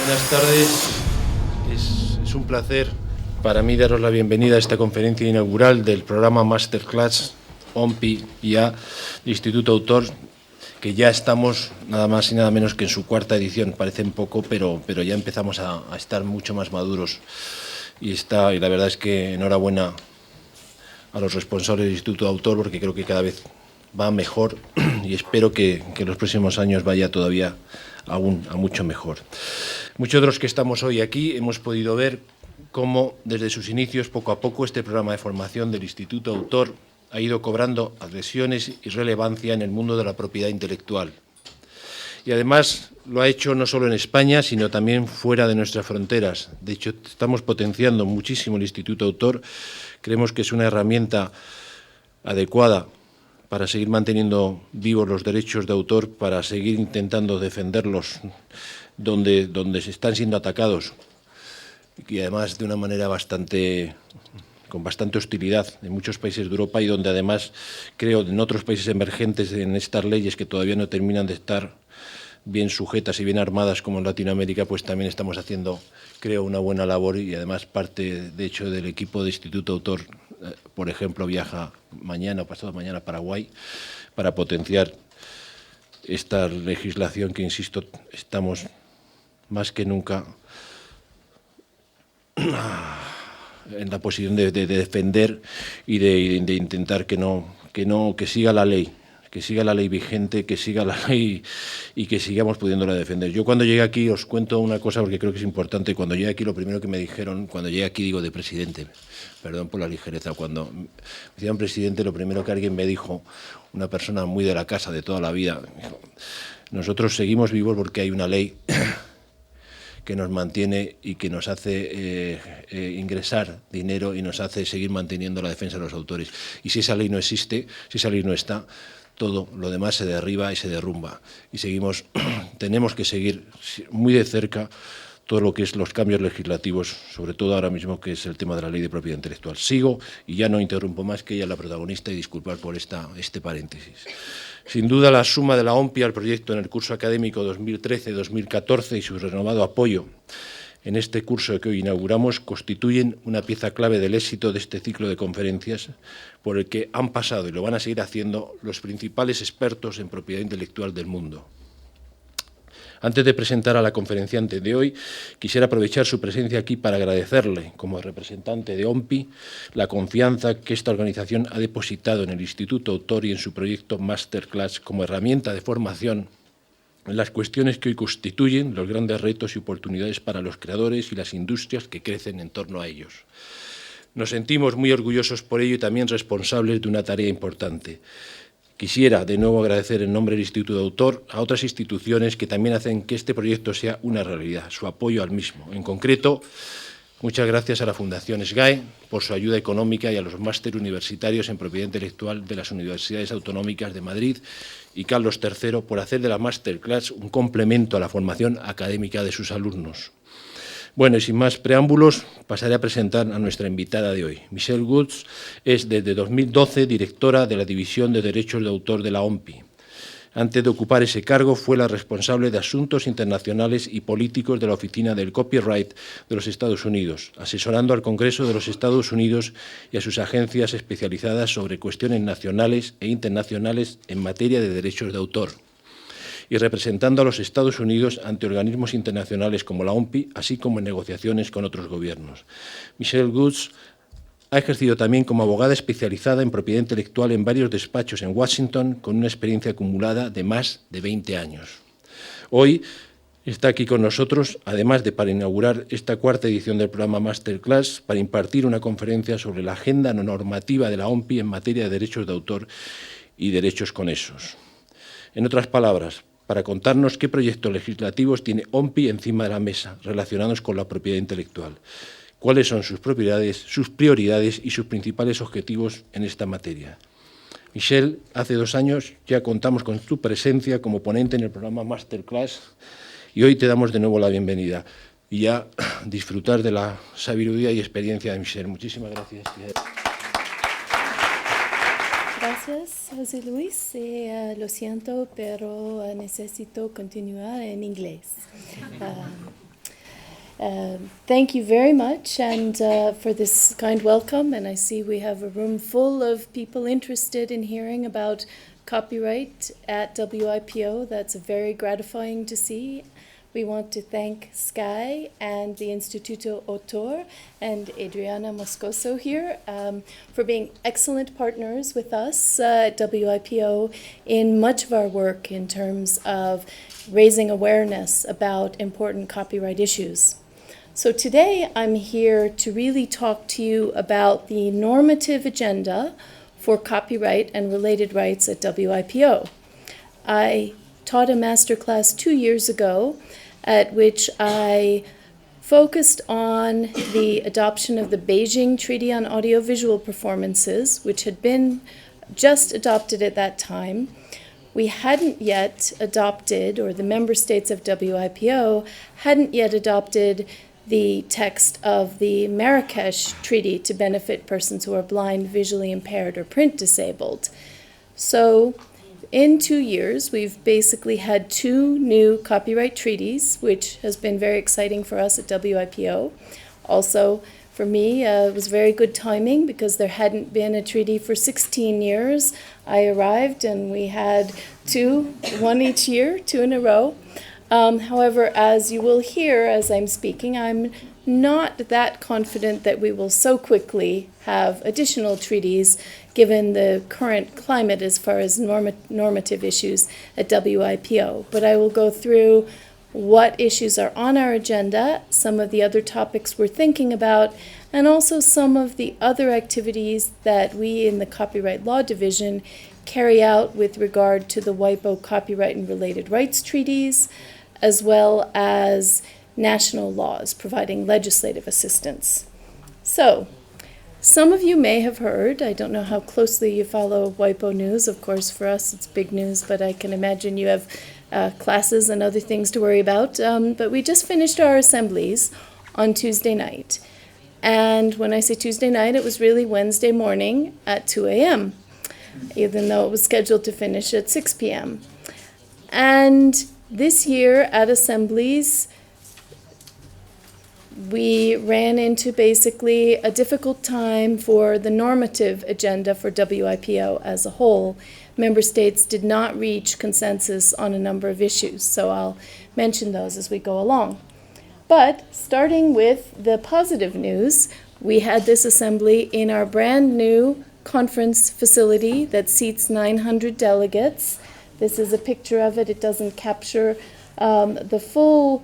Buenas tardes. Es un placer para mí daros la bienvenida a esta conferencia inaugural del programa Masterclass OMPI IA del Instituto Autor, que ya estamos nada más y nada menos que en su cuarta edición. Parece un poco, pero ya empezamos a estar mucho más maduros. Y la verdad es que enhorabuena a los responsables del Instituto Autor, porque creo que cada vez va mejor y espero que en los próximos años vaya todavía aún a mucho mejor. Muchos de los que estamos hoy aquí hemos podido ver cómo desde sus inicios, poco a poco, este programa de formación del Instituto Autor ha ido cobrando adhesiones y relevancia en el mundo de la propiedad intelectual. Y además lo ha hecho no solo en España, sino también fuera de nuestras fronteras. De hecho, estamos potenciando muchísimo el Instituto Autor. Creemos que es una herramienta adecuada para seguir manteniendo vivos los derechos de autor, para seguir intentando defenderlos donde se están siendo atacados, y además de una manera con bastante hostilidad en muchos países de Europa, y donde además creo en otros países emergentes en estas leyes que todavía no terminan de estar bien sujetas y bien armadas como en Latinoamérica, pues también estamos haciendo, creo, una buena labor. Y además parte, de hecho, del equipo de Instituto Autor, por ejemplo, viaja mañana o pasado mañana a Paraguay para potenciar esta legislación que, insisto, estamos más que nunca en la posición de defender y de intentar que siga la ley. Que siga la ley vigente, que siga la ley y que sigamos pudiéndola defender. Yo cuando llegué aquí, os cuento una cosa porque creo que es importante. Cuando llegué aquí, lo primero que me dijeron, cuando llegué aquí, digo de presidente, perdón por la ligereza, cuando me decían presidente, lo primero que alguien me dijo, una persona muy de la casa de toda la vida, me dijo: nosotros seguimos vivos porque hay una ley que nos mantiene y que nos hace ingresar dinero y nos hace seguir manteniendo la defensa de los autores. Y si esa ley no existe, si esa ley no está, todo lo demás se derriba y se derrumba. Y tenemos que seguir muy de cerca todo lo que es los cambios legislativos, sobre todo ahora mismo, que es el tema de la ley de propiedad intelectual. Sigo y ya no interrumpo más, que ella es la protagonista, y disculpar por este paréntesis. Sin duda, la suma de la OMPI al proyecto en el curso académico 2013-2014 y su renovado apoyo en este curso que hoy inauguramos constituyen una pieza clave del éxito de este ciclo de conferencias, por el que han pasado y lo van a seguir haciendo los principales expertos en propiedad intelectual del mundo. Antes de presentar a la conferenciante de hoy, quisiera aprovechar su presencia aquí para agradecerle, como representante de OMPI, la confianza que esta organización ha depositado en el Instituto Autor y en su proyecto Masterclass como herramienta de formación en las cuestiones que hoy constituyen los grandes retos y oportunidades para los creadores y las industrias que crecen en torno a ellos. Nos sentimos muy orgullosos por ello y también responsables de una tarea importante. Quisiera de nuevo agradecer en nombre del Instituto de Autor a otras instituciones que también hacen que este proyecto sea una realidad, su apoyo al mismo. En concreto, muchas gracias a la Fundación SGAE por su ayuda económica y a los máster universitarios en propiedad intelectual de las Universidades Autonómicas de Madrid y Carlos III por hacer de la Masterclass un complemento a la formación académica de sus alumnos. Bueno, y sin más preámbulos, pasaré a presentar a nuestra invitada de hoy. Michele Woods es desde 2012 directora de la División de Derechos de Autor de la OMPI. Antes de ocupar ese cargo, fue la responsable de asuntos internacionales y políticos de la Oficina del Copyright de los Estados Unidos, asesorando al Congreso de los Estados Unidos y a sus agencias especializadas sobre cuestiones nacionales e internacionales en materia de derechos de autor, y representando a los Estados Unidos ante organismos internacionales como la OMPI, así como en negociaciones con otros gobiernos. Michele Woods ha ejercido también como abogada especializada en propiedad intelectual en varios despachos en Washington, con una experiencia acumulada de más de 20 años. Hoy está aquí con nosotros, además de para inaugurar esta cuarta edición del programa Masterclass, para impartir una conferencia sobre la agenda normativa de la OMPI en materia de derechos de autor y derechos conexos. En otras palabras, para contarnos qué proyectos legislativos tiene OMPI encima de la mesa relacionados con la propiedad intelectual, cuáles son sus prioridades y sus principales objetivos en esta materia. Michele, hace 2 años ya contamos con tu presencia como ponente en el programa Masterclass y hoy te damos de nuevo la bienvenida y ya disfrutar de la sabiduría y experiencia de Michele. Muchísimas gracias. Gracias, José Luis. Lo siento, pero necesito continuar en inglés. Thank you very much and for this kind welcome. And I see we have a room full of people interested in hearing about copyright at WIPO. That's very gratifying to see. We want to thank Sky and the Instituto Autor and Adriana Moscoso here for being excellent partners with us at WIPO in much of our work in terms of raising awareness about important copyright issues. So today I'm here to really talk to you about the normative agenda for copyright and related rights at WIPO. I taught a masterclass 2 years ago at which I focused on the adoption of the Beijing Treaty on Audiovisual Performances, which had been just adopted at that time. We hadn't yet adopted, or the member states of WIPO hadn't yet adopted the text of the Marrakesh Treaty to benefit persons who are blind, visually impaired, or print disabled. So in 2 years, we've basically had 2 new copyright treaties, which has been very exciting for us at WIPO. Also, for me, it was very good timing because there hadn't been a treaty for 16 years. I arrived and we had 2, one each year, 2 in a row. However, as you will hear as I'm speaking, I'm not that confident that we will so quickly have additional treaties given the current climate as far as normative issues at WIPO. But I will go through what issues are on our agenda, some of the other topics we're thinking about, and also some of the other activities that we in the Copyright Law Division carry out with regard to the WIPO copyright and related rights treaties, as well as national laws providing legislative assistance. So, some of you may have heard, I don't know how closely you follow WIPO news. Of course, for us it's big news, but I can imagine you have classes and other things to worry about. But we just finished our assemblies on Tuesday night. And when I say Tuesday night, it was really Wednesday morning at 2 a.m., even though it was scheduled to finish at 6 p.m. And this year at assemblies, we ran into basically a difficult time for the normative agenda for WIPO as a whole. Member states did not reach consensus on a number of issues, so I'll mention those as we go along. But starting with the positive news, we had this assembly in our brand new conference facility that seats 900 delegates. This is a picture of it. It doesn't capture the full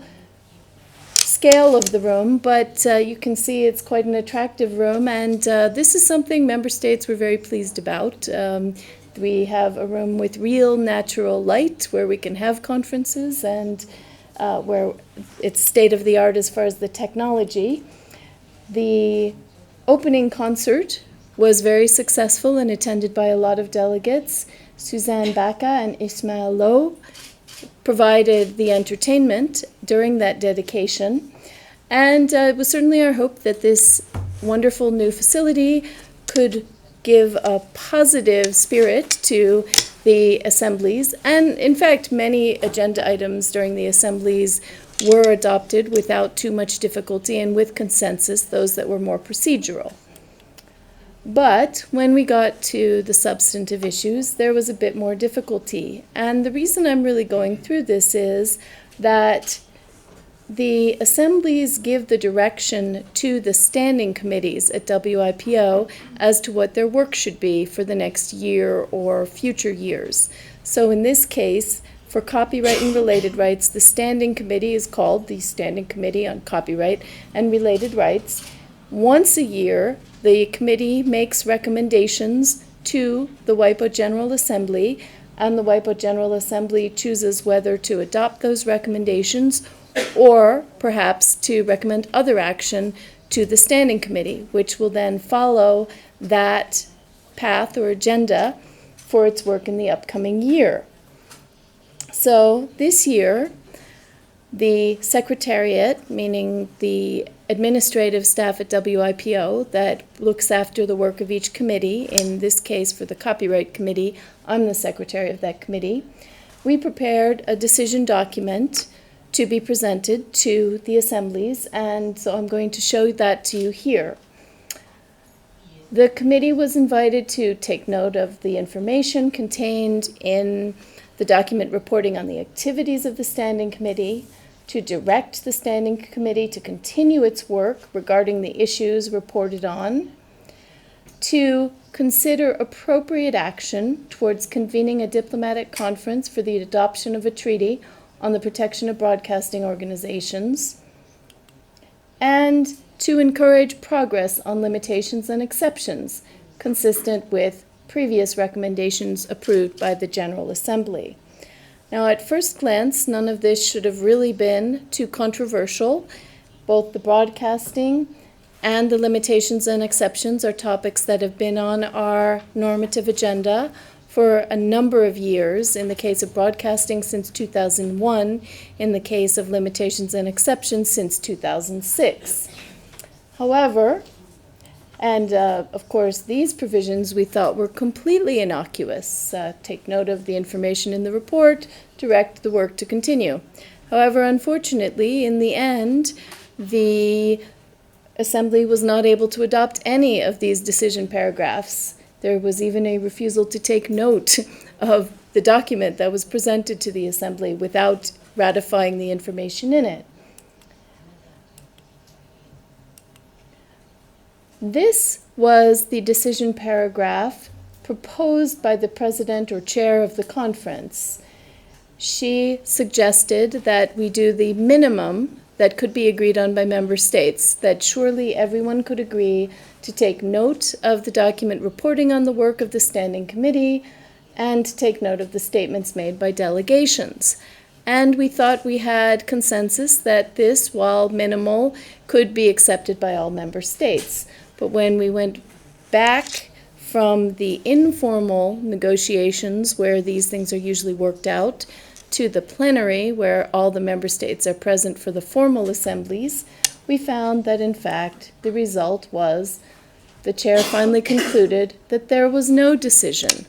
scale of the room, but you can see it's quite an attractive room, and this is something member states were very pleased about. We have a room with real natural light where we can have conferences and where it's state-of-the-art as far as the technology. The opening concert was very successful and attended by a lot of delegates. Suzanne Baca and Ismail Lowe provided the entertainment during that dedication. And it was certainly our hope that this wonderful new facility could give a positive spirit to the assemblies. And in fact, many agenda items during the assemblies were adopted without too much difficulty and with consensus, those that were more procedural. But when we got to the substantive issues, there was a bit more difficulty. And the reason I'm really going through this is that the assemblies give the direction to the standing committees at WIPO as to what their work should be for the next year or future years. So in this case, for copyright and related rights, the standing committee is called the Standing Committee on Copyright and Related Rights. Once a year, the committee makes recommendations to the WIPO General Assembly, and the WIPO General Assembly chooses whether to adopt those recommendations or perhaps to recommend other action to the Standing Committee, which will then follow that path or agenda for its work in the upcoming year. So this year, the Secretariat, meaning the administrative staff at WIPO that looks after the work of each committee, in this case for the Copyright Committee, I'm the secretary of that committee, we prepared a decision document to be presented to the assemblies, and so I'm going to show that to you here. The committee was invited to take note of the information contained in the document reporting on the activities of the Standing Committee, to direct the Standing Committee to continue its work regarding the issues reported on, to consider appropriate action towards convening a diplomatic conference for the adoption of a treaty on the protection of broadcasting organizations, and to encourage progress on limitations and exceptions consistent with previous recommendations approved by the General Assembly. Now, at first glance, none of this should have really been too controversial. Both the broadcasting and the limitations and exceptions are topics that have been on our normative agenda for a number of years, in the case of broadcasting since 2001, in the case of limitations and exceptions since 2006. However, and of course, these provisions we thought were completely innocuous. Take note of the information in the report, direct the work to continue. However, unfortunately, in the end, the Assembly was not able to adopt any of these decision paragraphs. There was even a refusal to take note of the document that was presented to the Assembly without ratifying the information in it. This was the decision paragraph proposed by the president or chair of the conference. She suggested that we do the minimum that could be agreed on by member states, that surely everyone could agree to take note of the document reporting on the work of the Standing Committee and to take note of the statements made by delegations. And we thought we had consensus that this, while minimal, could be accepted by all member states. But when we went back from the informal negotiations where these things are usually worked out to the plenary where all the member states are present for the formal assemblies, we found that in fact the result was the chair finally concluded that there was no decision.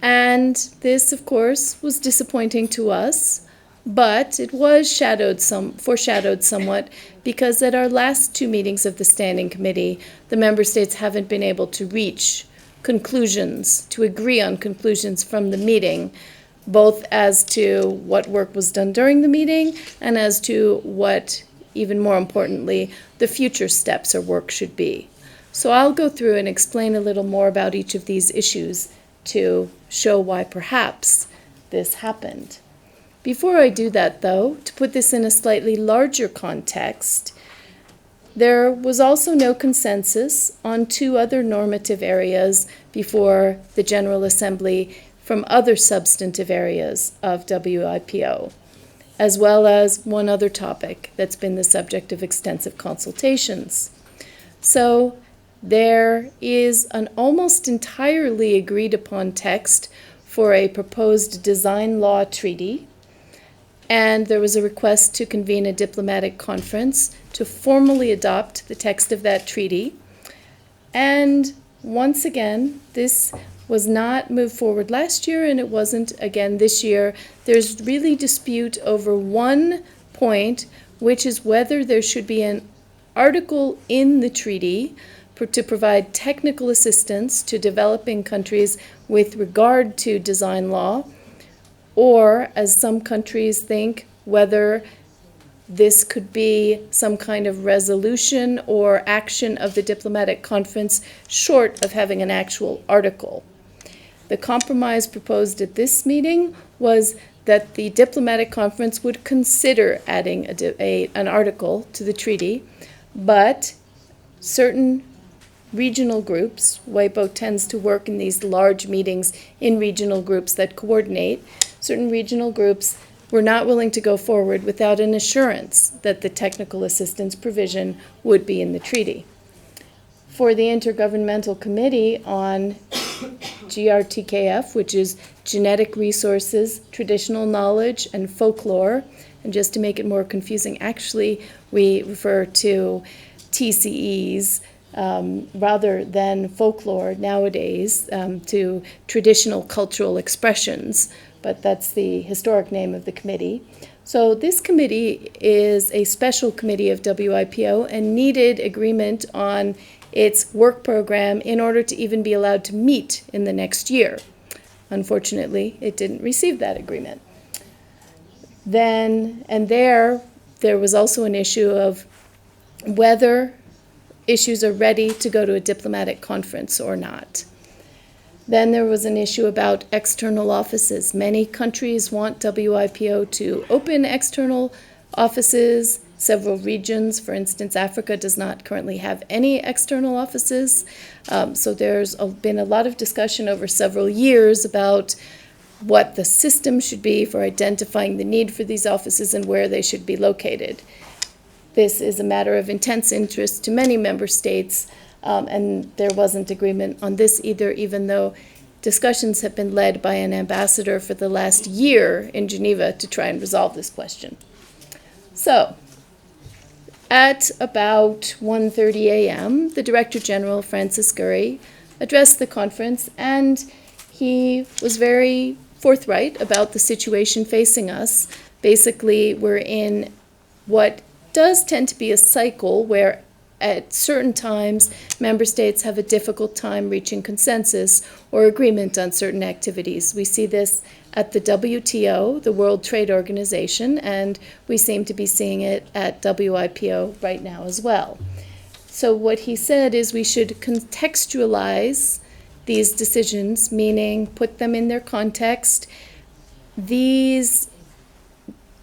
And this, of course, was disappointing to us, but it was foreshadowed somewhat because at our last two meetings of the Standing Committee, the member states haven't been able to reach conclusions, to agree on conclusions from the meeting, both as to what work was done during the meeting and as to what, even more importantly, the future steps or work should be. So I'll go through and explain a little more about each of these issues to show why perhaps this happened. Before I do that, though, to put this in a slightly larger context, there was also no consensus on two other normative areas before the General Assembly from other substantive areas of WIPO, as well as one other topic that's been the subject of extensive consultations. So there is an almost entirely agreed upon text for a proposed design law treaty, and there was a request to convene a diplomatic conference to formally adopt the text of that treaty. And once again, this was not moved forward last year, and it wasn't again this year. There's really dispute over one point, which is whether there should be an article in the treaty to provide technical assistance to developing countries with regard to design law, or, as some countries think, whether this could be some kind of resolution or action of the diplomatic conference short of having an actual article. The compromise proposed at this meeting was that the diplomatic conference would consider adding an article to the treaty, but certain regional groups, WIPO tends to work in these large meetings in regional groups that coordinate, certain regional groups were not willing to go forward without an assurance that the technical assistance provision would be in the treaty. For the Intergovernmental Committee on GRTKF, which is Genetic Resources, Traditional Knowledge, and Folklore, and just to make it more confusing, actually we refer to TCEs rather than folklore nowadays, to traditional cultural expressions, but that's the historic name of the committee. So this committee is a special committee of WIPO and needed agreement on its work program in order to even be allowed to meet in the next year. Unfortunately, it didn't receive that agreement. There was also an issue of whether issues are ready to go to a diplomatic conference or not. Then there was an issue about external offices. Many countries want WIPO to open external offices. Several regions, for instance, Africa does not currently have any external offices. So there's been a lot of discussion over several years about what the system should be for identifying the need for these offices and where they should be located. This is a matter of intense interest to many member states, and there wasn't agreement on this either, even though discussions have been led by an ambassador for the last year in Geneva to try and resolve this question. So, at about 1:30 a.m., the Director General, Francis Gurry, addressed the conference, and he was very forthright about the situation facing us. Basically, we're in what does tend to be a cycle where at certain times member states have a difficult time reaching consensus or agreement on certain activities. We see this at the WTO, the World Trade Organization, and we seem to be seeing it at WIPO right now as well. So what he said is we should contextualize these decisions, meaning put them in their context. These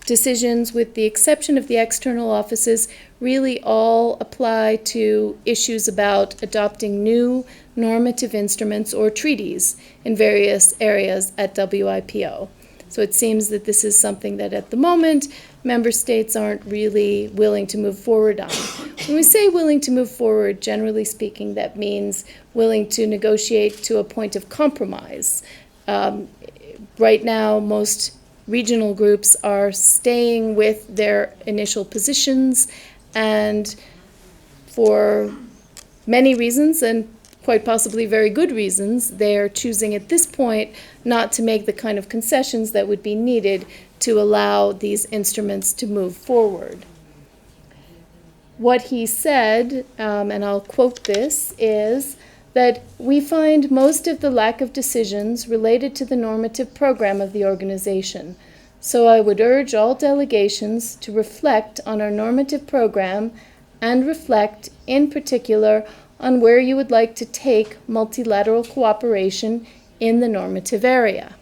decisions, with the exception of the external offices, really all apply to issues about adopting new normative instruments or treaties in various areas at WIPO. So it seems that this is something that at the moment member states aren't really willing to move forward on. When we say willing to move forward, generally speaking, that means willing to negotiate to a point of compromise. Right now, most regional groups are staying with their initial positions, and for many reasons, and quite possibly very good reasons, they are choosing at this point not to make the kind of concessions that would be needed to allow these instruments to move forward. What he said, and I'll quote this, is that we find most of the lack of decisions related to the normative program of the organization. So I would urge all delegations to reflect on our normative program and reflect in particular on where you would like to take multilateral cooperation in the normative area.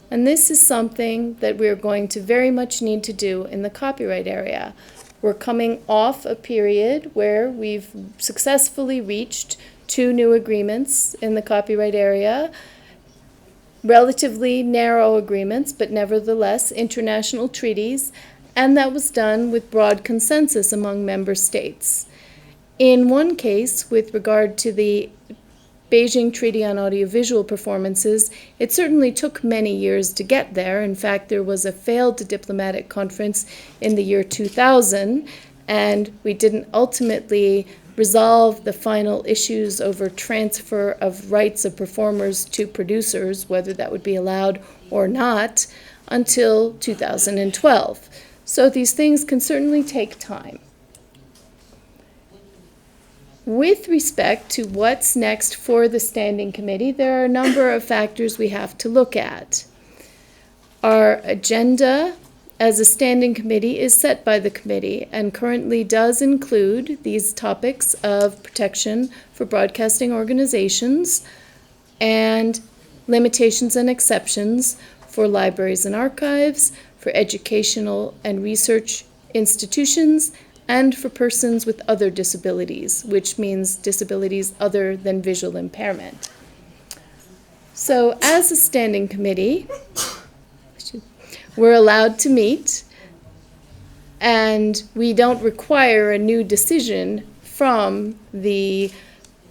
And this is something that we're going to very much need to do in the copyright area. We're coming off a period where we've successfully reached 2 new agreements in the copyright area, relatively narrow agreements, but nevertheless international treaties, and that was done with broad consensus among member states. In one case, with regard to the Beijing Treaty on Audiovisual Performances, it certainly took many years to get there. In fact, there was a failed diplomatic conference in the year 2000, and we didn't ultimately resolve the final issues over transfer of rights of performers to producers, whether that would be allowed or not, until 2012. So these things can certainly take time. With respect to what's next for the Standing Committee, there are a number of factors we have to look at. Our agenda as a Standing Committee is set by the committee and currently does include these topics of protection for broadcasting organizations and limitations and exceptions for libraries and archives, for educational and research institutions, and for persons with other disabilities, which means disabilities other than visual impairment. So as a Standing Committee, we're allowed to meet, and we don't require a new decision from the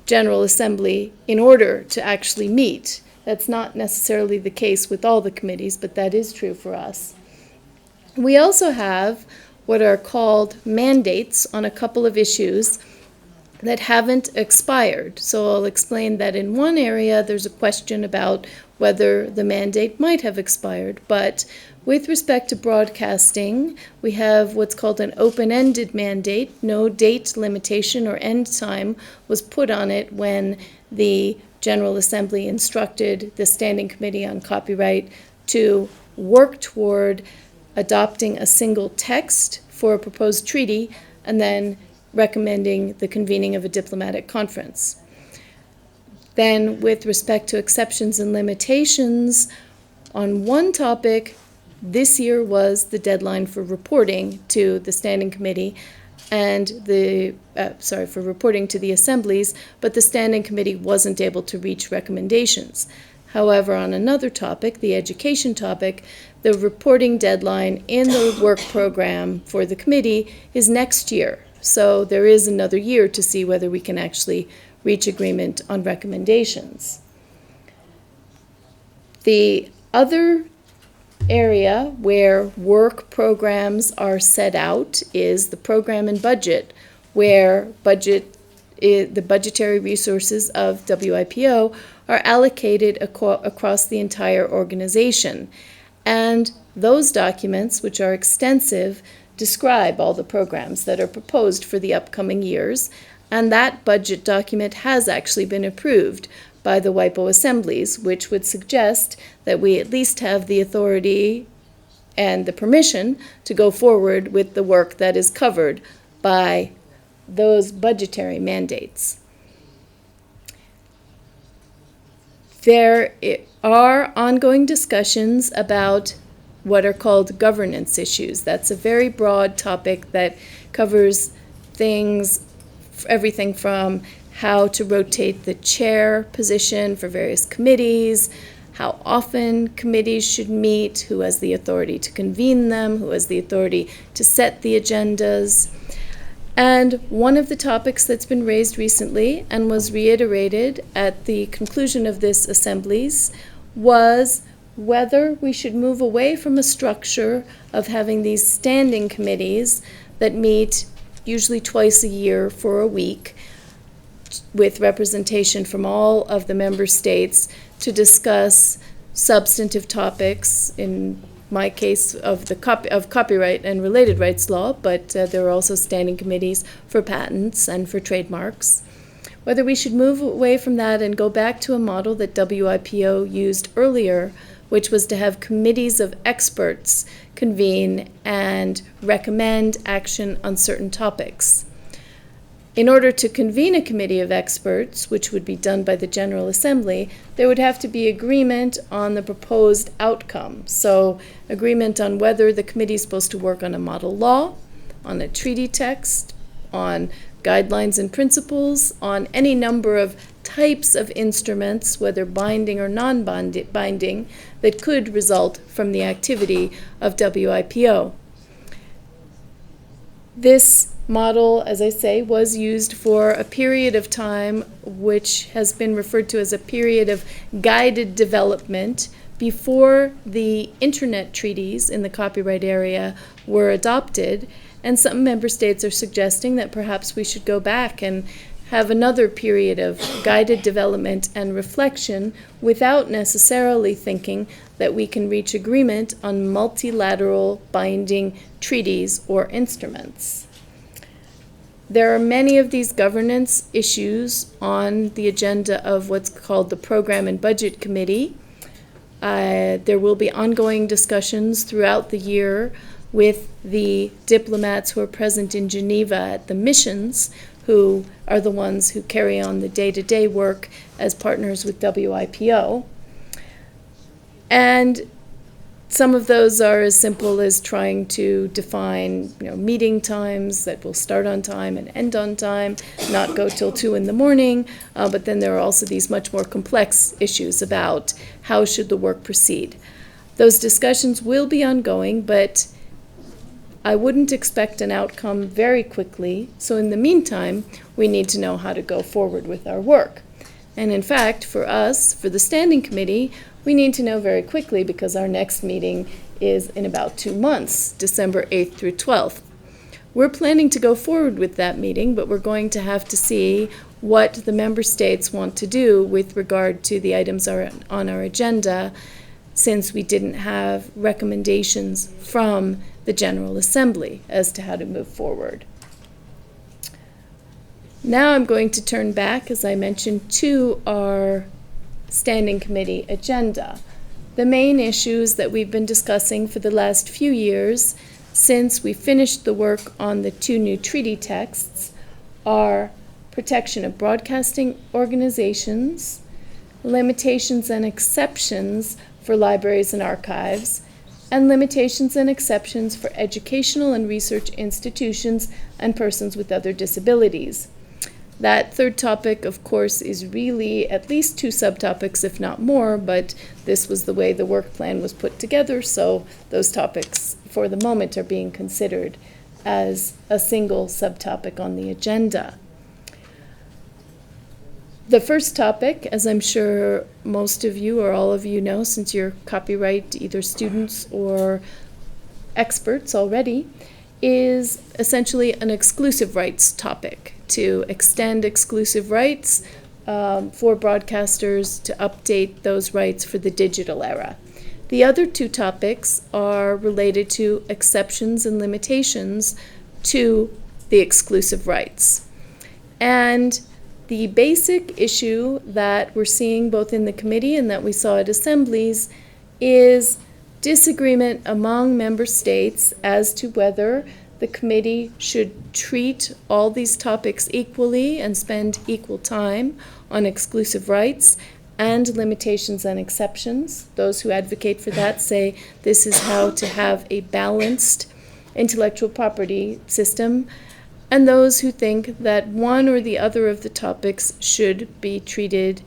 General Assembly in order to actually meet. That's not necessarily the case with all the committees, but that is true for us. We also have what are called mandates on a couple of issues that haven't expired. So I'll explain that in one area there's a question about whether the mandate might have expired. But with respect to broadcasting, we have what's called an open-ended mandate. No date limitation or end time was put on it when the General Assembly instructed the Standing Committee on Copyright to work toward adopting a single text for a proposed treaty and then recommending the convening of a diplomatic conference. Then, with respect to exceptions and limitations, on one topic, this year was the deadline for reporting to the Standing Committee and for reporting to the assemblies, but the Standing Committee wasn't able to reach recommendations. However, on another topic, the education topic, the reporting deadline in the work program for the committee is next year. So there is another year to see whether we can actually reach agreement on recommendations. The other area where work programs are set out is the program and budget, where the budgetary resources of WIPO are allocated across the entire organization. And those documents, which are extensive, describe all the programs that are proposed for the upcoming years, and that budget document has actually been approved by the WIPO assemblies, which would suggest that we at least have the authority and the permission to go forward with the work that is covered by those budgetary mandates. There are ongoing discussions about what are called governance issues. That's a very broad topic that covers things, everything from how to rotate the chair position for various committees, how often committees should meet, who has the authority to convene them, who has the authority to set the agendas. And one of the topics that's been raised recently and was reiterated at the conclusion of this assemblies was whether we should move away from a structure of having these standing committees that meet usually twice a year for a week with representation from all of the member states to discuss substantive topics, in my case of copyright and related rights law, but there are also standing committees for patents and for trademarks. Whether we should move away from that and go back to a model that WIPO used earlier, which was to have committees of experts convene and recommend action on certain topics. In order to convene a committee of experts, which would be done by the General Assembly, there would have to be agreement on the proposed outcome. So agreement on whether the committee is supposed to work on a model law, on a treaty text, on guidelines and principles, on any number of types of instruments, whether binding or non-binding, that could result from the activity of WIPO. This model, as I say, was used for a period of time which has been referred to as a period of guided development before the internet treaties in the copyright area were adopted, and some member states are suggesting that perhaps we should go back and have another period of guided development and reflection without necessarily thinking that we can reach agreement on multilateral binding treaties or instruments. There are many of these governance issues on the agenda of what's called the Program and Budget Committee. There will be ongoing discussions throughout the year with the diplomats who are present in Geneva at the missions, who are the ones who carry on the day-to-day work as partners with WIPO. And some of those are as simple as trying to define, meeting times that will start on time and end on time, not go till 2 in the morning. But then there are also these much more complex issues about how should the work proceed. Those discussions will be ongoing, but I wouldn't expect an outcome very quickly. So in the meantime, we need to know how to go forward with our work. And in fact, for us, for the Standing Committee, we need to know very quickly because our next meeting is in about 2 months, December 8th through 12th. We're planning to go forward with that meeting, but we're going to have to see what the member states want to do with regard to the items on our agenda, since we didn't have recommendations from the General Assembly as to how to move forward. Now I'm going to turn back, as I mentioned, to our Standing Committee agenda. The main issues that we've been discussing for the last few years, since we finished the work on the 2 new treaty texts, are protection of broadcasting organizations, limitations and exceptions for libraries and archives, and limitations and exceptions for educational and research institutions and persons with other disabilities. That third topic, of course, is really at least 2 subtopics, if not more, but this was the way the work plan was put together, so those topics, for the moment, are being considered as a single subtopic on the agenda. The first topic, as I'm sure most of you or all of you know, since you're copyright either students or experts already, is essentially an exclusive rights topic, to extend exclusive rights for broadcasters to update those rights for the digital era. The other 2 topics are related to exceptions and limitations to the exclusive rights. And the basic issue that we're seeing both in the committee and that we saw at assemblies is disagreement among member states as to whether the committee should treat all these topics equally and spend equal time on exclusive rights and limitations and exceptions. Those who advocate for that say this is how to have a balanced intellectual property system, and those who think that one or the other of the topics should be treated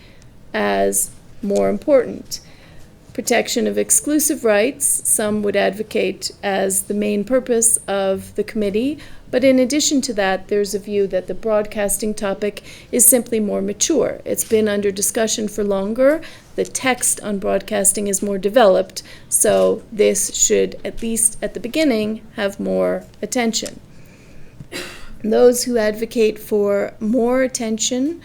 as more important. Protection of exclusive rights, some would advocate as the main purpose of the committee, but in addition to that, there's a view that the broadcasting topic is simply more mature. It's been under discussion for longer. The text on broadcasting is more developed, so this should, at least at the beginning, have more attention. Those who advocate for more attention,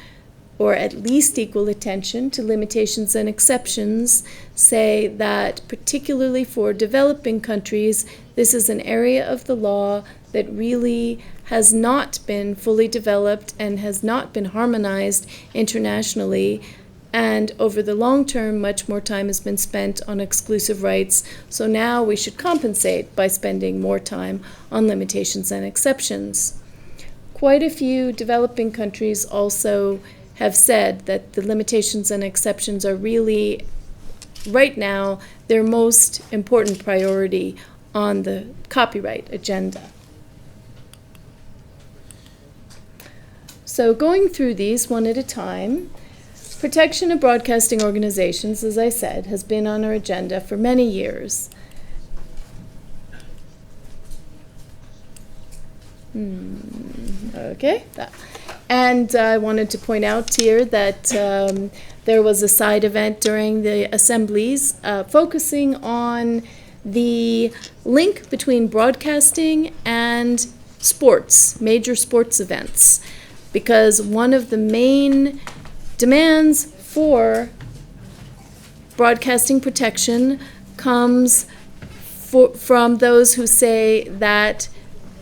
or at least equal attention, to limitations and exceptions, say that particularly for developing countries, this is an area of the law that really has not been fully developed and has not been harmonized internationally. And over the long term, much more time has been spent on exclusive rights. So now we should compensate by spending more time on limitations and exceptions. Quite a few developing countries also have said that the limitations and exceptions are really, right now, their most important priority on the copyright agenda. So going through these one at a time, protection of broadcasting organizations, as I said, has been on our agenda for many years. Okay. And I wanted to point out here that there was a side event during the assemblies focusing on the link between broadcasting and sports, major sports events, because one of the main demands for broadcasting protection comes from those who say that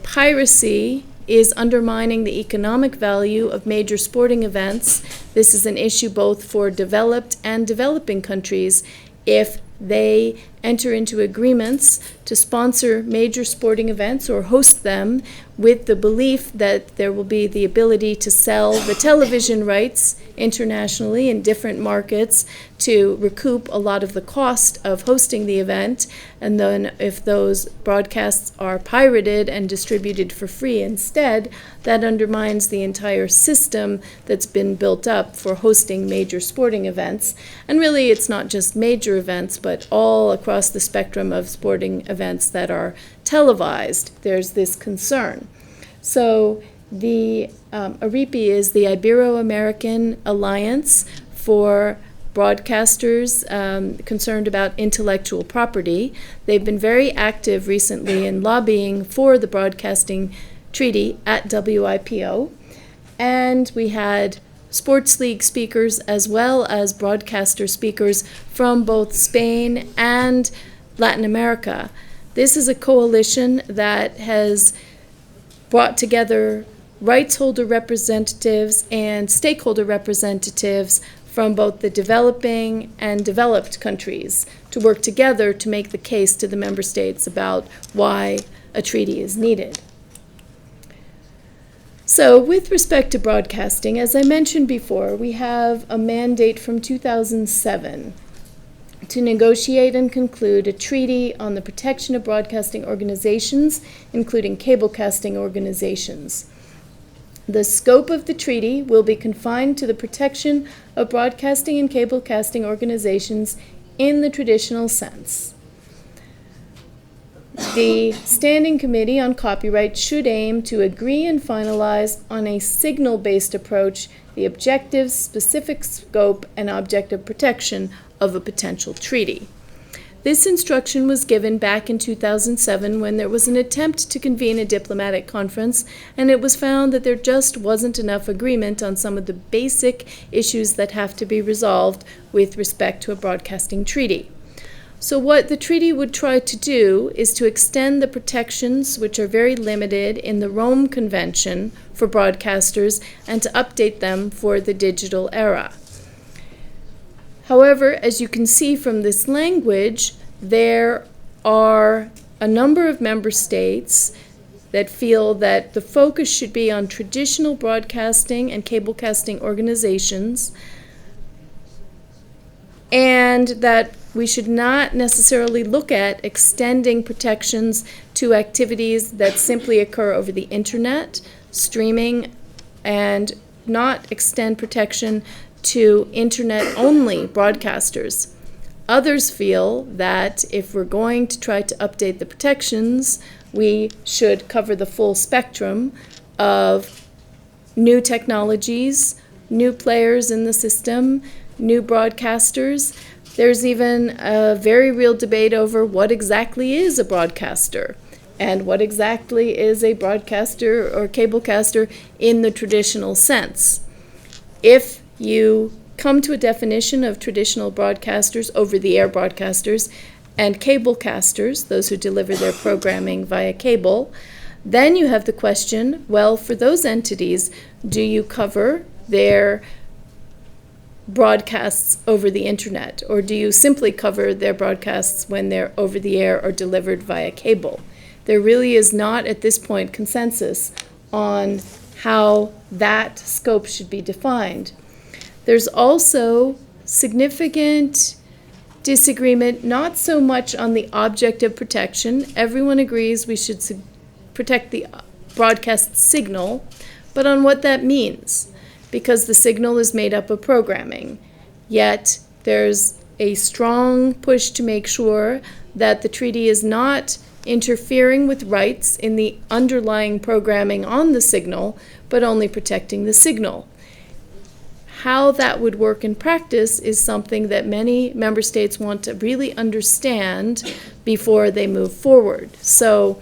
piracy is undermining the economic value of major sporting events. This is an issue both for developed and developing countries. If they enter into agreements to sponsor major sporting events or host them with the belief that there will be the ability to sell the television rights internationally in different markets to recoup a lot of the cost of hosting the event, and then if those broadcasts are pirated and distributed for free instead, that undermines the entire system that's been built up for hosting major sporting events. And really, it's not just major events, but all across the spectrum of sporting events that are televised, there's this concern. So the IRIPI is the Ibero-American Alliance for broadcasters concerned about intellectual property. They've been very active recently in lobbying for the broadcasting treaty at WIPO, and we had sports league speakers as well as broadcaster speakers from both Spain and Latin America. This is a coalition that has brought together rights holder representatives and stakeholder representatives from both the developing and developed countries to work together to make the case to the member states about why a treaty is needed. So with respect to broadcasting, as I mentioned before, we have a mandate from 2007 to negotiate and conclude a treaty on the protection of broadcasting organizations, including cablecasting organizations. The scope of the treaty will be confined to the protection of broadcasting and cablecasting organizations in the traditional sense. The Standing Committee on Copyright should aim to agree and finalize on a signal-based approach the objectives, specific scope, and object of protection of a potential treaty. This instruction was given back in 2007 when there was an attempt to convene a diplomatic conference, and it was found that there just wasn't enough agreement on some of the basic issues that have to be resolved with respect to a broadcasting treaty. So what the treaty would try to do is to extend the protections, which are very limited in the Rome Convention for broadcasters, and to update them for the digital era. However, as you can see from this language, there are a number of member states that feel that the focus should be on traditional broadcasting and cablecasting organizations, and that we should not necessarily look at extending protections to activities that simply occur over the internet, streaming, and not extend protection to internet-only broadcasters. Others feel that if we're going to try to update the protections, we should cover the full spectrum of new technologies, new players in the system, new broadcasters. There's even a very real debate over what exactly is a broadcaster and what exactly is a broadcaster or cablecaster in the traditional sense. If you come to a definition of traditional broadcasters, over-the-air broadcasters, and cablecasters, those who deliver their programming via cable, then you have the question, well, for those entities, do you cover their broadcasts over the internet, or do you simply cover their broadcasts when they're over the air or delivered via cable? There really is not at this point consensus on how that scope should be defined. There's also significant disagreement, not so much on the object of protection. Everyone agrees we should protect the broadcast signal, but on what that means, because the signal is made up of programming. Yet there's a strong push to make sure that the treaty is not interfering with rights in the underlying programming on the signal, but only protecting the signal. How that would work in practice is something that many member states want to really understand before they move forward. So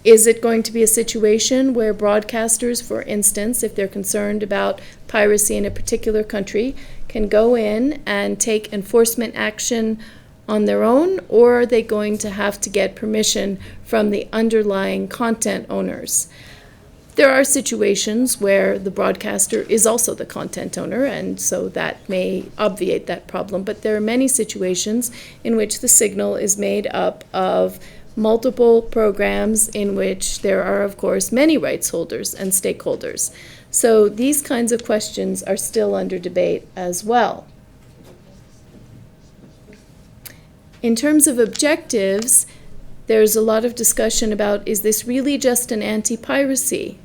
is it going to be a situation where broadcasters, for instance, if they're concerned about piracy in a particular country, can go in and take enforcement action on their own, or are they going to have to get permission from the underlying content owners? There are situations where the broadcaster is also the content owner, and so that may obviate that problem, but there are many situations in which the signal is made up of multiple programs in which there are, of course, many rights holders and stakeholders. So these kinds of questions are still under debate as well. In terms of objectives, there's a lot of discussion about, is this really just an anti-piracy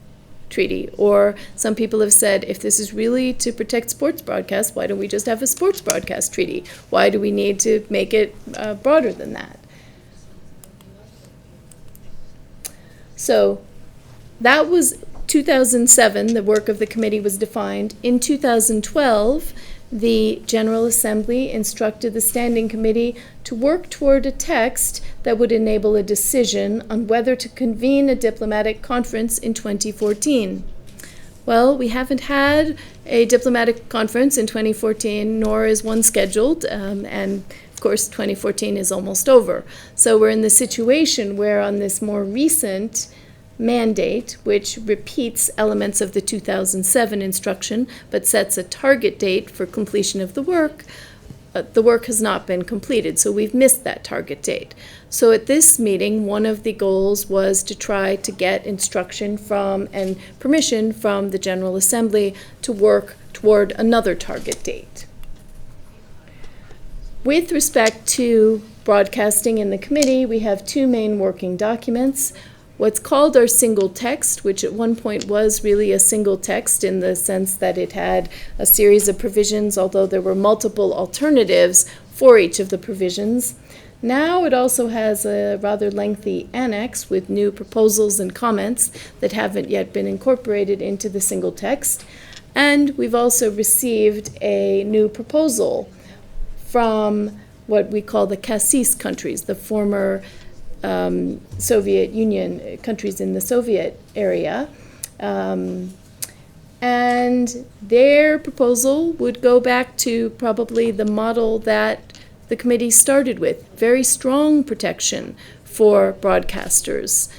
treaty? Or some people have said, if this is really to protect sports broadcasts, why don't we just have a sports broadcast treaty? Why do we need to make it broader than that? So that was 2007, the work of the committee was defined. In 2012, the General Assembly instructed the Standing Committee to work toward a text that would enable a decision on whether to convene a diplomatic conference in 2014. Well, we haven't had a diplomatic conference in 2014, nor is one scheduled, and of course 2014 is almost over. So we're in the situation where on this more recent mandate, which repeats elements of the 2007 instruction but sets a target date for completion of the work has not been completed, so we've missed that target date. So at this meeting, one of the goals was to try to get instruction from and permission from the General Assembly to work toward another target date. With respect to broadcasting in the committee, we have two main working documents. What's called our single text, which at one point was really a single text in the sense that it had a series of provisions, although there were multiple alternatives for each of the provisions. Now it also has a rather lengthy annex with new proposals and comments that haven't yet been incorporated into the single text. And we've also received a new proposal from what we call the CASIS countries, the former Soviet Union countries in the Soviet area. And their proposal would go back to probably the model that the committee started with, very strong protection for broadcasters,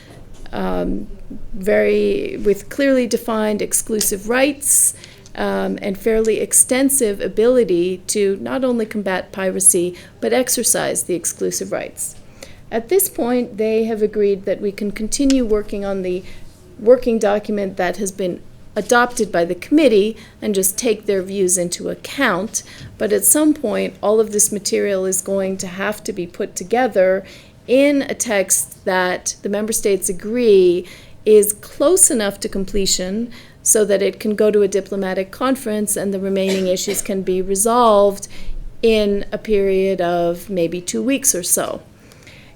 with clearly defined exclusive rights, and fairly extensive ability to not only combat piracy, but exercise the exclusive rights. At this point, they have agreed that we can continue working on the working document that has been adopted by the committee and just take their views into account. But at some point, all of this material is going to have to be put together in a text that the member states agree is close enough to completion so that it can go to a diplomatic conference and the remaining issues can be resolved in a period of maybe 2 weeks or so.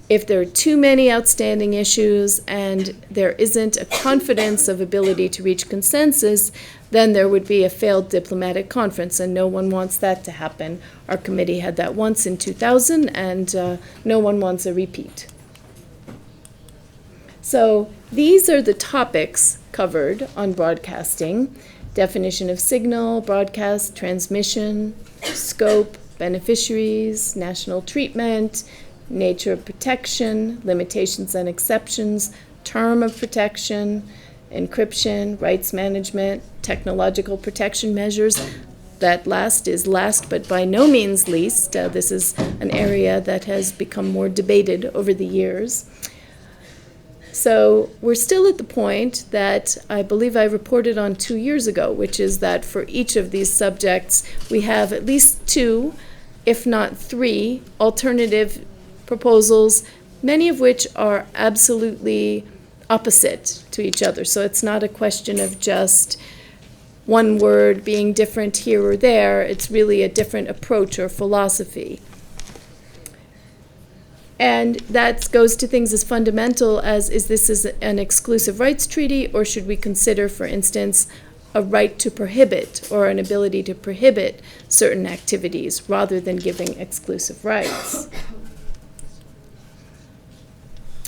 If there are too many outstanding issues and there isn't a confidence of ability to reach consensus, then there would be a failed diplomatic conference, and no one wants that to happen. Our committee had that once in 2000, and no one wants a repeat. So these are the topics covered on broadcasting: definition of signal, broadcast, transmission, scope, beneficiaries, national treatment, nature of protection, limitations and exceptions, term of protection, encryption, rights management, technological protection measures. That last is last but by no means least. This is an area that has become more debated over the years. So we're still at the point that I believe I reported on 2 years ago, which is that for each of these subjects, we have at least 2, if not 3, alternative proposals, many of which are absolutely opposite to each other. So it's not a question of just one word being different here or there. It's really a different approach or philosophy. And that goes to things as fundamental as, is this an exclusive rights treaty, or should we consider, for instance, a right to prohibit or an ability to prohibit certain activities rather than giving exclusive rights?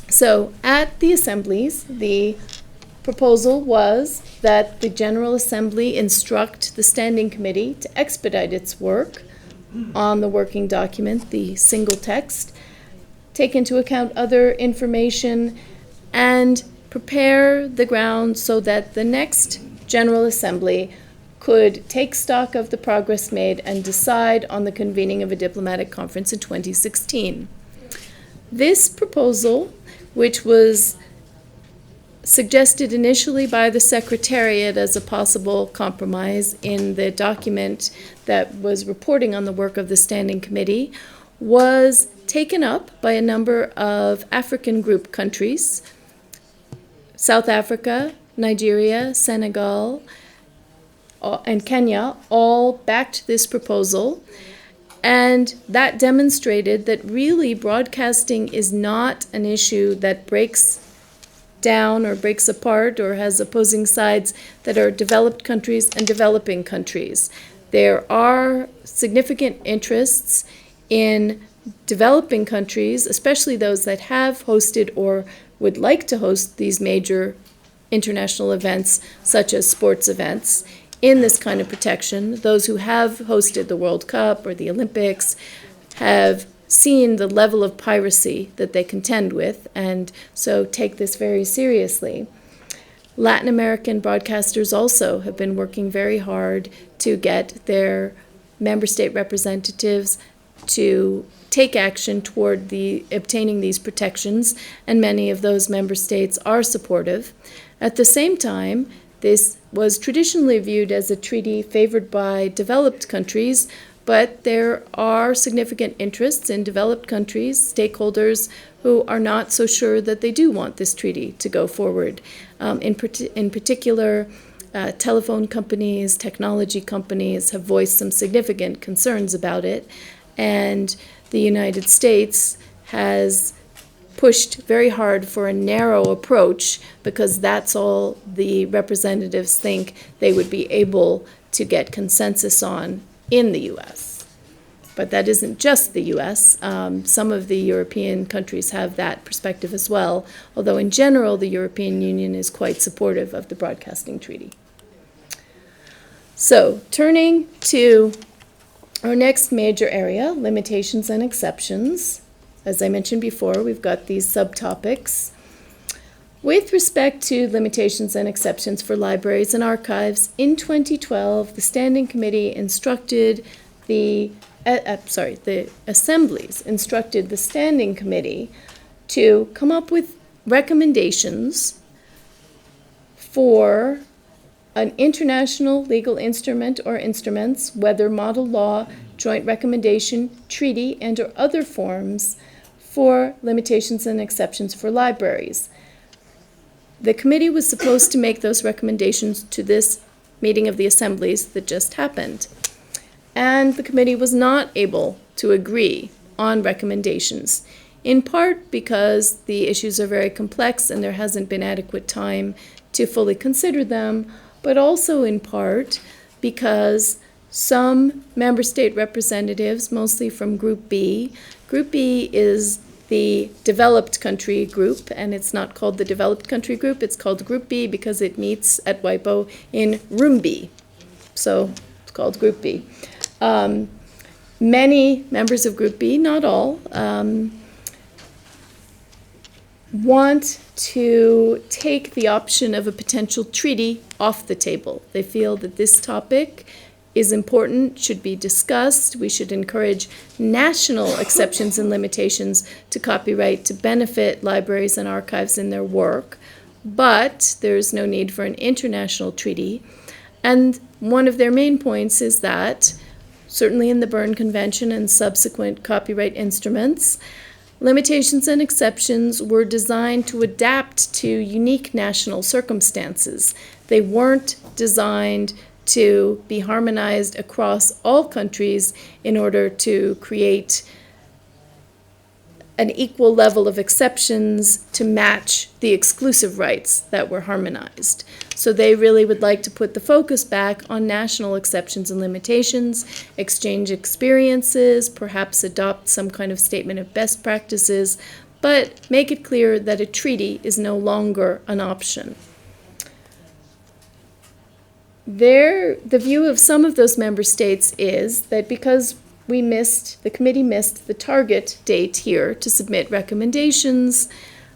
So at the assemblies, the proposal was that the General Assembly instruct the Standing Committee to expedite its work on the working document, the single text, take into account other information, and prepare the ground so that the next General Assembly could take stock of the progress made and decide on the convening of a diplomatic conference in 2016. This proposal, which was suggested initially by the Secretariat as a possible compromise in the document that was reporting on the work of the Standing Committee, was taken up by a number of African group countries. South Africa, Nigeria, Senegal, and Kenya all backed this proposal. And that demonstrated that really broadcasting is not an issue that breaks down or breaks apart or has opposing sides that are developed countries and developing countries. There are significant interests in developing countries, especially those that have hosted or would like to host these major international events, such as sports events, in this kind of protection. Those who have hosted the World Cup or the Olympics have seen the level of piracy that they contend with, and so take this very seriously. Latin American broadcasters also have been working very hard to get their member state representatives to take action toward obtaining these protections, and many of those member states are supportive. At the same time, this was traditionally viewed as a treaty favored by developed countries, but there are significant interests in developed countries, stakeholders who are not so sure that they do want this treaty to go forward. In particular, telephone companies, technology companies have voiced some significant concerns about it, and the United States has pushed very hard for a narrow approach because that's all the representatives think they would be able to get consensus on in the U.S. But that isn't just the U.S. Some of the European countries have that perspective as well, although in general the European Union is quite supportive of the broadcasting treaty. So, turning to our next major area, limitations and exceptions. As I mentioned before, we've got these subtopics. With respect to limitations and exceptions for libraries and archives, in 2012, the Standing Committee instructed the assemblies instructed the Standing Committee to come up with recommendations for an international legal instrument or instruments, whether model law, joint recommendation, treaty, and or other forms for limitations and exceptions for libraries. The committee was supposed to make those recommendations to this meeting of the assemblies that just happened. And the committee was not able to agree on recommendations, in part because the issues are very complex and there hasn't been adequate time to fully consider them, but also in part because some member state representatives, mostly from Group B is the developed country group, and it's not called the developed country group, it's called Group B because it meets at WIPO in Room B. So it's called Group B. Many members of Group B, not all, want to take the option of a potential treaty off the table. They feel that this topic is important, should be discussed. We should encourage national exceptions and limitations to copyright to benefit libraries and archives in their work, but there is no need for an international treaty. And one of their main points is that, certainly in the Berne Convention and subsequent copyright instruments, limitations and exceptions were designed to adapt to unique national circumstances. They weren't designed to be harmonized across all countries in order to create an equal level of exceptions to match the exclusive rights that were harmonized. So they really would like to put the focus back on national exceptions and limitations, exchange experiences, perhaps adopt some kind of statement of best practices, but make it clear that a treaty is no longer an option. The view of some of those member states is that because the committee missed the target date here to submit recommendations,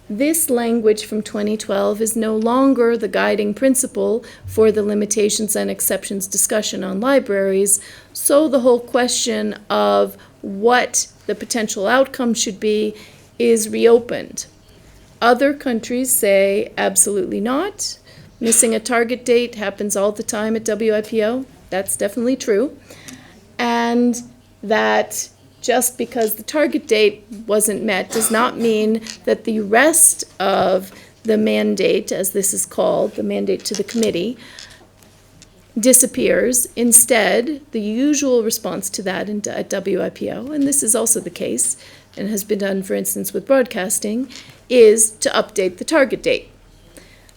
this language from 2012 is no longer the guiding principle for the limitations and exceptions discussion on libraries, so the whole question of what the potential outcome should be is reopened. Other countries say absolutely not. Missing a target date happens all the time at WIPO. That's definitely true. And that just because the target date wasn't met does not mean that the rest of the mandate, as this is called, the mandate to the committee, disappears. Instead, the usual response to that at WIPO, and this is also the case, and has been done, for instance, with broadcasting, is to update the target date.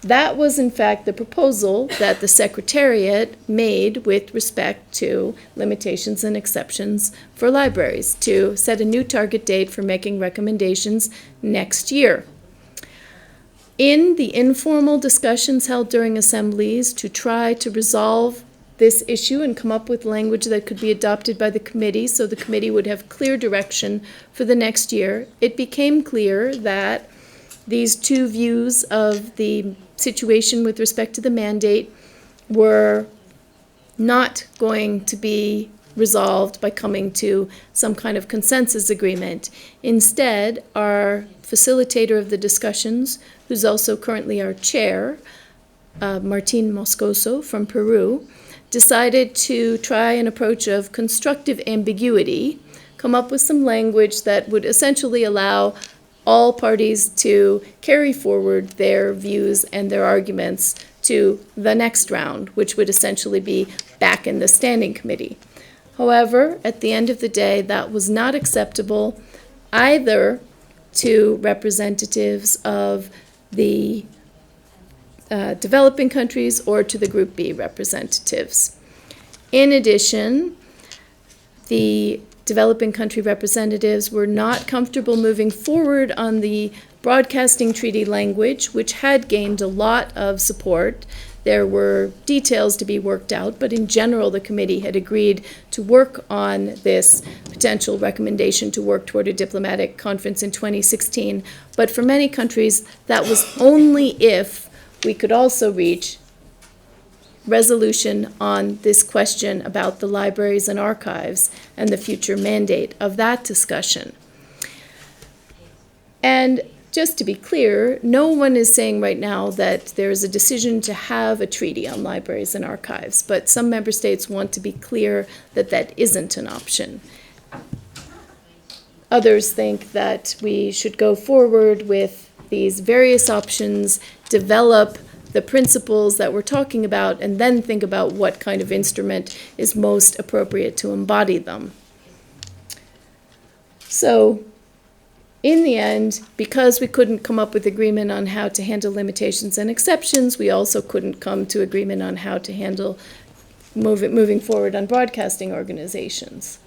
That was, in fact, the proposal that the Secretariat made with respect to limitations and exceptions for libraries, to set a new target date for making recommendations next year. In the informal discussions held during assemblies to try to resolve this issue and come up with language that could be adopted by the committee so the committee would have clear direction for the next year, it became clear that these two views of the situation with respect to the mandate were not going to be resolved by coming to some kind of consensus agreement. Instead, our facilitator of the discussions, who's also currently our chair, Martin Moscoso from Peru, decided to try an approach of constructive ambiguity, come up with some language that would essentially allow all parties to carry forward their views and their arguments to the next round, which would essentially be back in the standing committee. However, at the end of the day, that was not acceptable either to representatives of the developing countries or to the Group B representatives. In addition, the developing country representatives were not comfortable moving forward on the broadcasting treaty language, which had gained a lot of support. There were details to be worked out, but in general, the committee had agreed to work on this potential recommendation to work toward a diplomatic conference in 2016. But for many countries, that was only if we could also reach resolution on this question about the libraries and archives and the future mandate of that discussion. And just to be clear, no one is saying right now that there is a decision to have a treaty on libraries and archives, but some member states want to be clear that that isn't an option. Others think that we should go forward with these various options, develop the principles that we're talking about, and then think about what kind of instrument is most appropriate to embody them. So, in the end, because we couldn't come up with agreement on how to handle limitations and exceptions, we also couldn't come to agreement on how to handle moving forward on broadcasting organizations.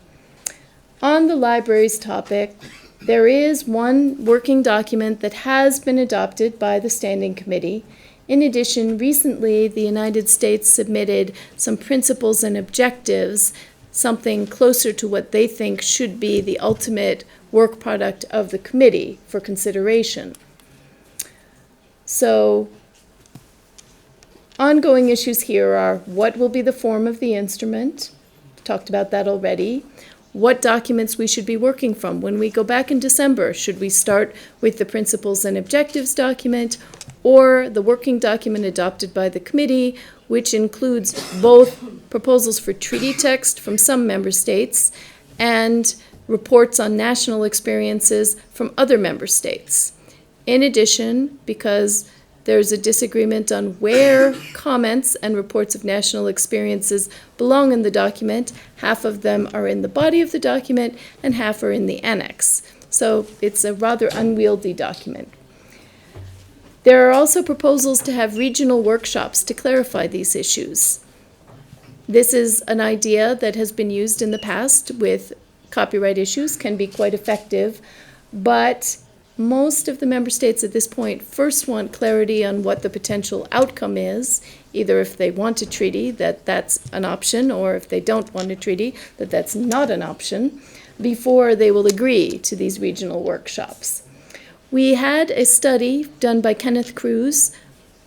On the libraries topic, there is one working document that has been adopted by the Standing Committee. In addition, recently the United States submitted some principles and objectives, something closer to what they think should be the ultimate work product of the committee for consideration. So, ongoing issues here are what will be the form of the instrument? Talked about that already. What documents we should be working from. When we go back in December, should we start with the principles and objectives document or the working document adopted by the committee, which includes both proposals for treaty text from some member states and reports on national experiences from other member states. In addition, because there's a disagreement on where comments and reports of national experiences belong in the document, half of them are in the body of the document and half are in the annex. So it's a rather unwieldy document. There are also proposals to have regional workshops to clarify these issues. This is an idea that has been used in the past with copyright issues, can be quite effective, but most of the member states at this point first want clarity on what the potential outcome is, either if they want a treaty, that that's an option, or if they don't want a treaty, that that's not an option, before they will agree to these regional workshops. We had a study done by Kenneth Cruz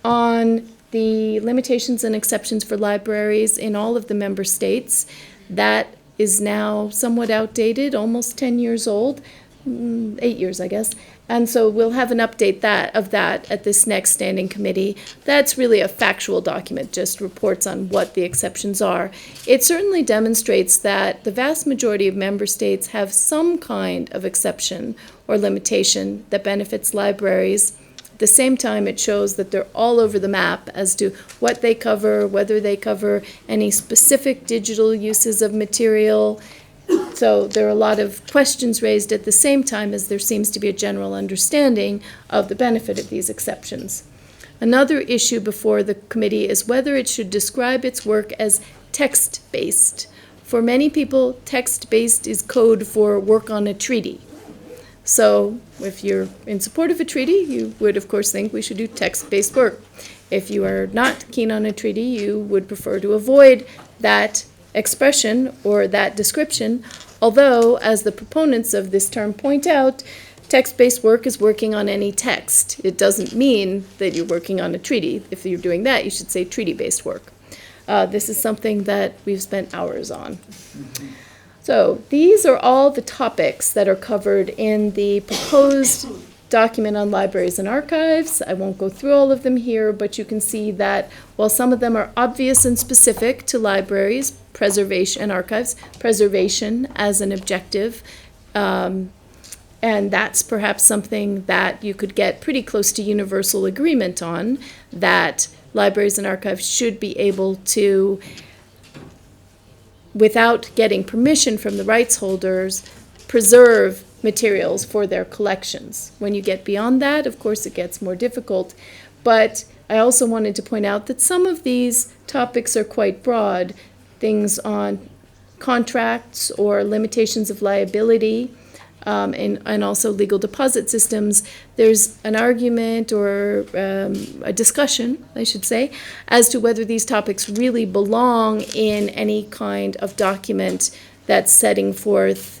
on the limitations and exceptions for libraries in all of the member states. That is now somewhat outdated, almost 10 years old, 8 years, I guess. And so we'll have an update of that at this next standing committee. That's really a factual document, just reports on what the exceptions are. It certainly demonstrates that the vast majority of member states have some kind of exception or limitation that benefits libraries. At the same time, it shows that they're all over the map as to what they cover, whether they cover any specific digital uses of material. So there are a lot of questions raised at the same time as there seems to be a general understanding of the benefit of these exceptions. Another issue before the committee is whether it should describe its work as text-based. For many people, text-based is code for work on a treaty. So if you're in support of a treaty, you would, of course, think we should do text-based work. If you are not keen on a treaty, you would prefer to avoid that expression or that description, although, as the proponents of this term point out, text-based work is working on any text. It doesn't mean that you're working on a treaty. If you're doing that, you should say treaty-based work. This is something that we've spent hours on. So these are all the topics that are covered in the proposed document on libraries and archives. I won't go through all of them here, but you can see that while some of them are obvious and specific to libraries, preservation and archives, preservation as an objective, and that's perhaps something that you could get pretty close to universal agreement on, that libraries and archives should be able to, without getting permission from the rights holders, preserve materials for their collections. When you get beyond that, of course, it gets more difficult. But I also wanted to point out that some of these topics are quite broad. Things on contracts or limitations of liability, and also legal deposit systems. There's an argument or a discussion, I should say, as to whether these topics really belong in any kind of document that's setting forth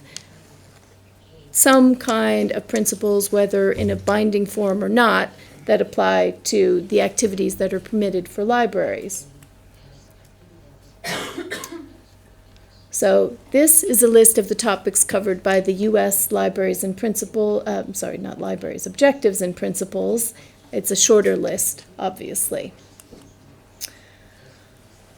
some kind of principles, whether in a binding form or not, that apply to the activities that are permitted for libraries. So this is a list of the topics covered by the U.S. Libraries and Objectives and Principles. It's a shorter list, obviously.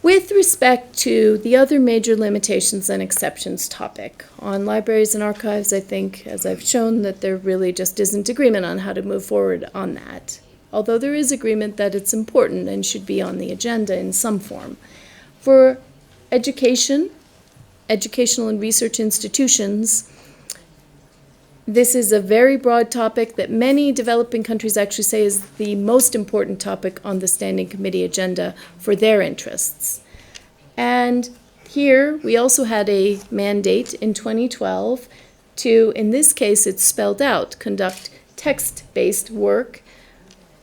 With respect to the other major limitations and exceptions topic, on libraries and archives, I think, as I've shown, that there really just isn't agreement on how to move forward on that, although there is agreement that it's important and should be on the agenda in some form. For educational and research institutions, this is a very broad topic that many developing countries actually say is the most important topic on the Standing Committee agenda for their interests. And here we also had a mandate in 2012 to, in this case it's spelled out, conduct text-based work,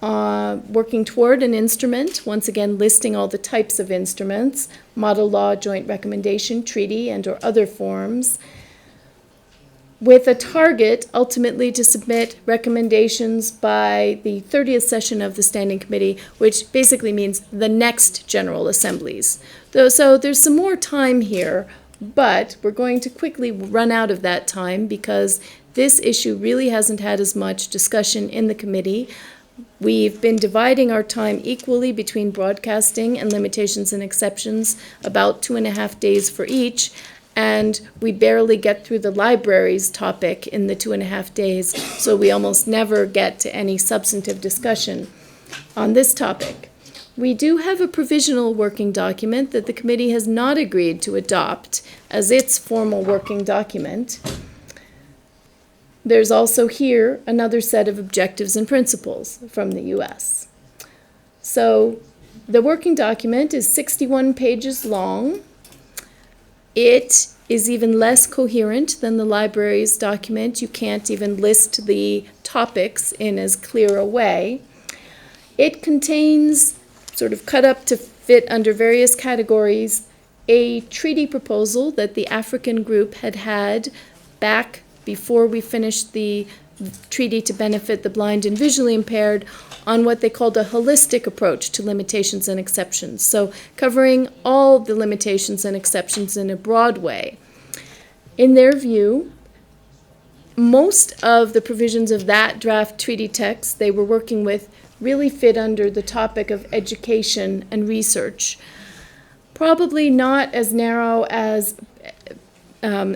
working toward an instrument, once again listing all the types of instruments, model law, joint recommendation, treaty, and or other forms, with a target ultimately to submit recommendations by the 30th session of the Standing Committee, which basically means the next General Assemblies. So there's some more time here, but we're going to quickly run out of that time because this issue really hasn't had as much discussion in the committee. We've been dividing our time equally between broadcasting and limitations and exceptions, about 2.5 days for each, and we barely get through the libraries topic in the 2.5 days, so we almost never get to any substantive discussion on this topic. We do have a provisional working document that the committee has not agreed to adopt as its formal working document. There's also here another set of objectives and principles from the U.S. So the working document is 61 pages long. It is even less coherent than the library's document. You can't even list the topics in as clear a way. It contains, sort of cut up to fit under various categories, a treaty proposal that the African group had back before we finished the treaty to benefit the blind and visually impaired, on what they called a holistic approach to limitations and exceptions. So covering all the limitations and exceptions in a broad way. In their view, most of the provisions of that draft treaty text they were working with really fit under the topic of education and research. Probably not as narrow as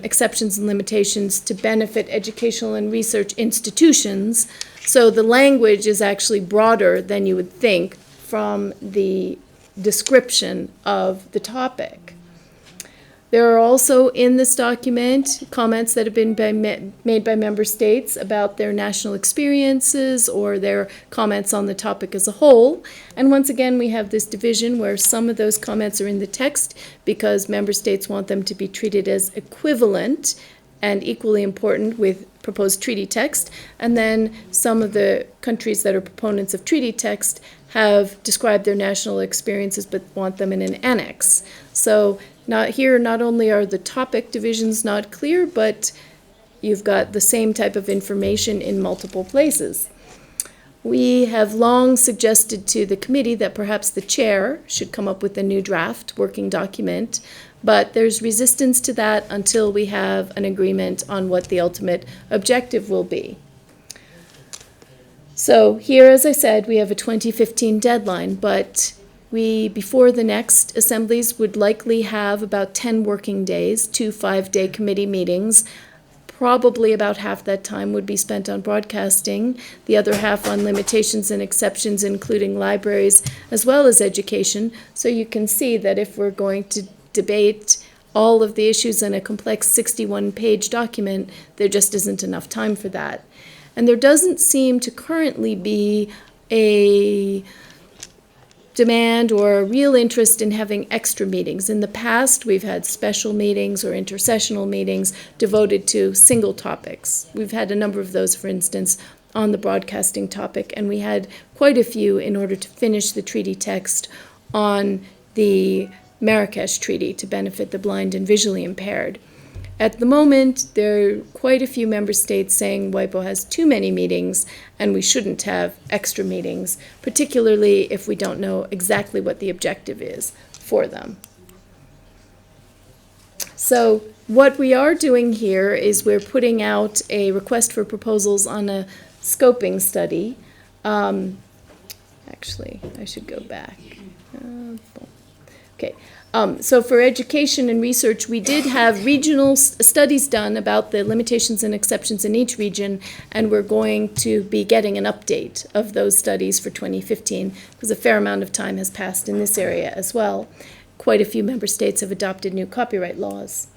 exceptions and limitations to benefit educational and research institutions. So the language is actually broader than you would think from the description of the topic. There are also in this document comments that have been made by member states about their national experiences or their comments on the topic as a whole. And once again, we have this division where some of those comments are in the text because member states want them to be treated as equivalent and equally important with proposed treaty text. And then some of the countries that are proponents of treaty text have described their national experiences but want them in an annex. So not only are the topic divisions not clear, but you've got the same type of information in multiple places. We have long suggested to the committee that perhaps the chair should come up with a new draft working document, but there's resistance to that until we have an agreement on what the ultimate objective will be. So here, as I said, we have a 2015 deadline, but we, before the next assemblies, would likely have about 10 working days, 2 5-day committee meetings. Probably about half that time would be spent on broadcasting, the other half on limitations and exceptions, including libraries, as well as education. So you can see that if we're going to debate all of the issues in a complex 61-page document, there just isn't enough time for that. And there doesn't seem to currently be a demand or a real interest in having extra meetings. In the past, we've had special meetings or intersessional meetings devoted to single topics. We've had a number of those, for instance, on the broadcasting topic, and we had quite a few in order to finish the treaty text on the Marrakesh Treaty to benefit the blind and visually impaired. At the moment, there are quite a few member states saying WIPO has too many meetings and we shouldn't have extra meetings, particularly if we don't know exactly what the objective is for them. So what we are doing here is we're putting out a request for proposals on a scoping study. Actually, I should go back. Okay. So for education and research, we did have regional studies done about the limitations and exceptions in each region, and we're going to be getting an update of those studies for 2015, because a fair amount of time has passed in this area as well. Quite a few member states have adopted new copyright laws.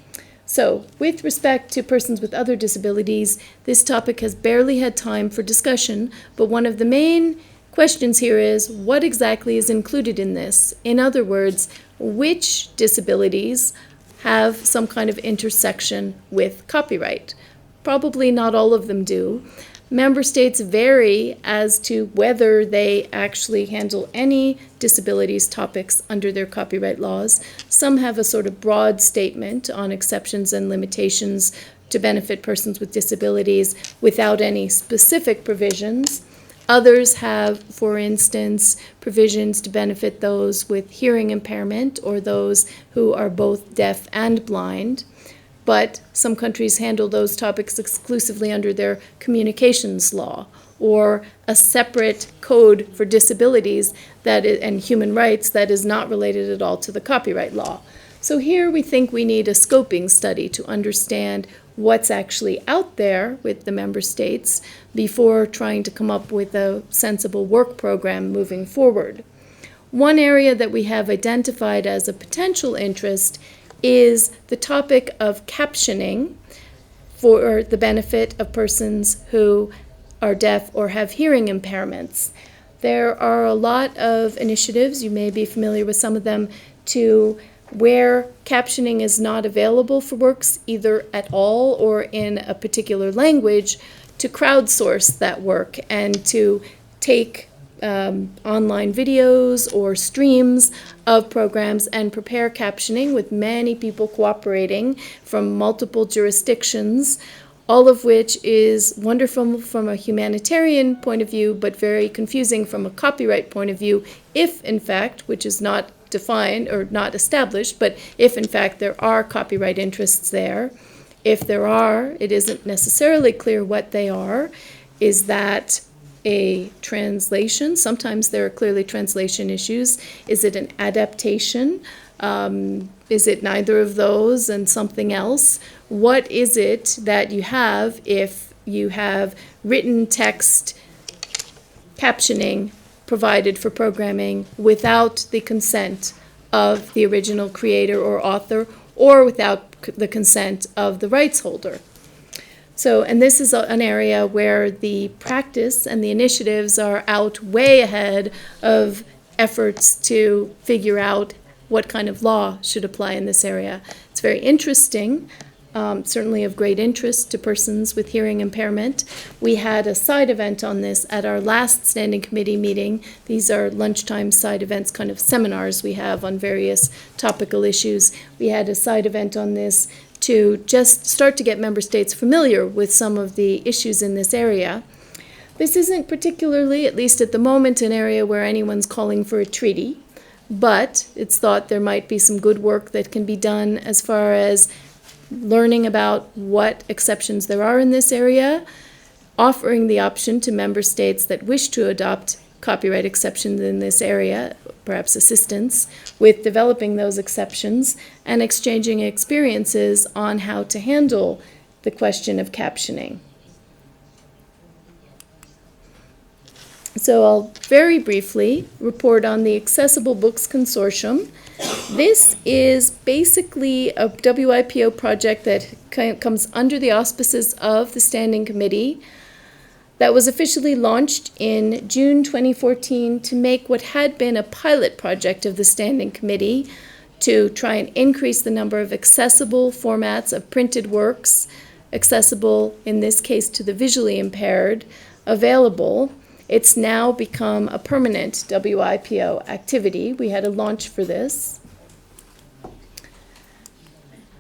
So with respect to persons with other disabilities, this topic has barely had time for discussion, but one of the main questions here is, what exactly is included in this? In other words, which disabilities have some kind of intersection with copyright? Probably not all of them do. Member states vary as to whether they actually handle any disabilities topics under their copyright laws. Some have a sort of broad statement on exceptions and limitations to benefit persons with disabilities without any specific provisions. Others have, for instance, provisions to benefit those with hearing impairment or those who are both deaf and blind. But some countries handle those topics exclusively under their communications law or a separate code for disabilities and human rights that is not related at all to the copyright law. So here we think we need a scoping study to understand what's actually out there with the member states before trying to come up with a sensible work program moving forward. One area that we have identified as a potential interest is the topic of captioning for the benefit of persons who are deaf or have hearing impairments. There are a lot of initiatives, you may be familiar with some of them, to where captioning is not available for works either at all or in a particular language, to crowdsource that work and to take online videos or streams of programs and prepare captioning with many people cooperating from multiple jurisdictions, all of which is wonderful from a humanitarian point of view, but very confusing from a copyright point of view, if in fact, which is not defined or not established, but if in fact there are copyright interests there. If there are, it isn't necessarily clear what they are. Is that a translation? Sometimes there are clearly translation issues. Is it an adaptation? Is it neither of those and something else? What is it that you have if you have written text captioning provided for programming without the consent of the original creator or author, or without the consent of the rights holder. So, and this is an area where the practice and the initiatives are out way ahead of efforts to figure out what kind of law should apply in this area. It's very interesting, certainly of great interest to persons with hearing impairment. We had a side event on this at our last standing committee meeting. These are lunchtime side events, kind of seminars we have on various topical issues. We had a side event on this to just start to get member states familiar with some of the issues in this area. This isn't particularly, at least at the moment, an area where anyone's calling for a treaty, but it's thought there might be some good work that can be done as far as learning about what exceptions there are in this area, offering the option to member states that wish to adopt copyright exceptions in this area, perhaps assistance with developing those exceptions, and exchanging experiences on how to handle the question of captioning. So I'll very briefly report on the Accessible Books Consortium. This is basically a WIPO project that comes under the auspices of the Standing Committee that was officially launched in June 2014 to make what had been a pilot project of the Standing Committee to try and increase the number of accessible formats of printed works, accessible in this case to the visually impaired, available. It's now become a permanent WIPO activity. We had a launch for this.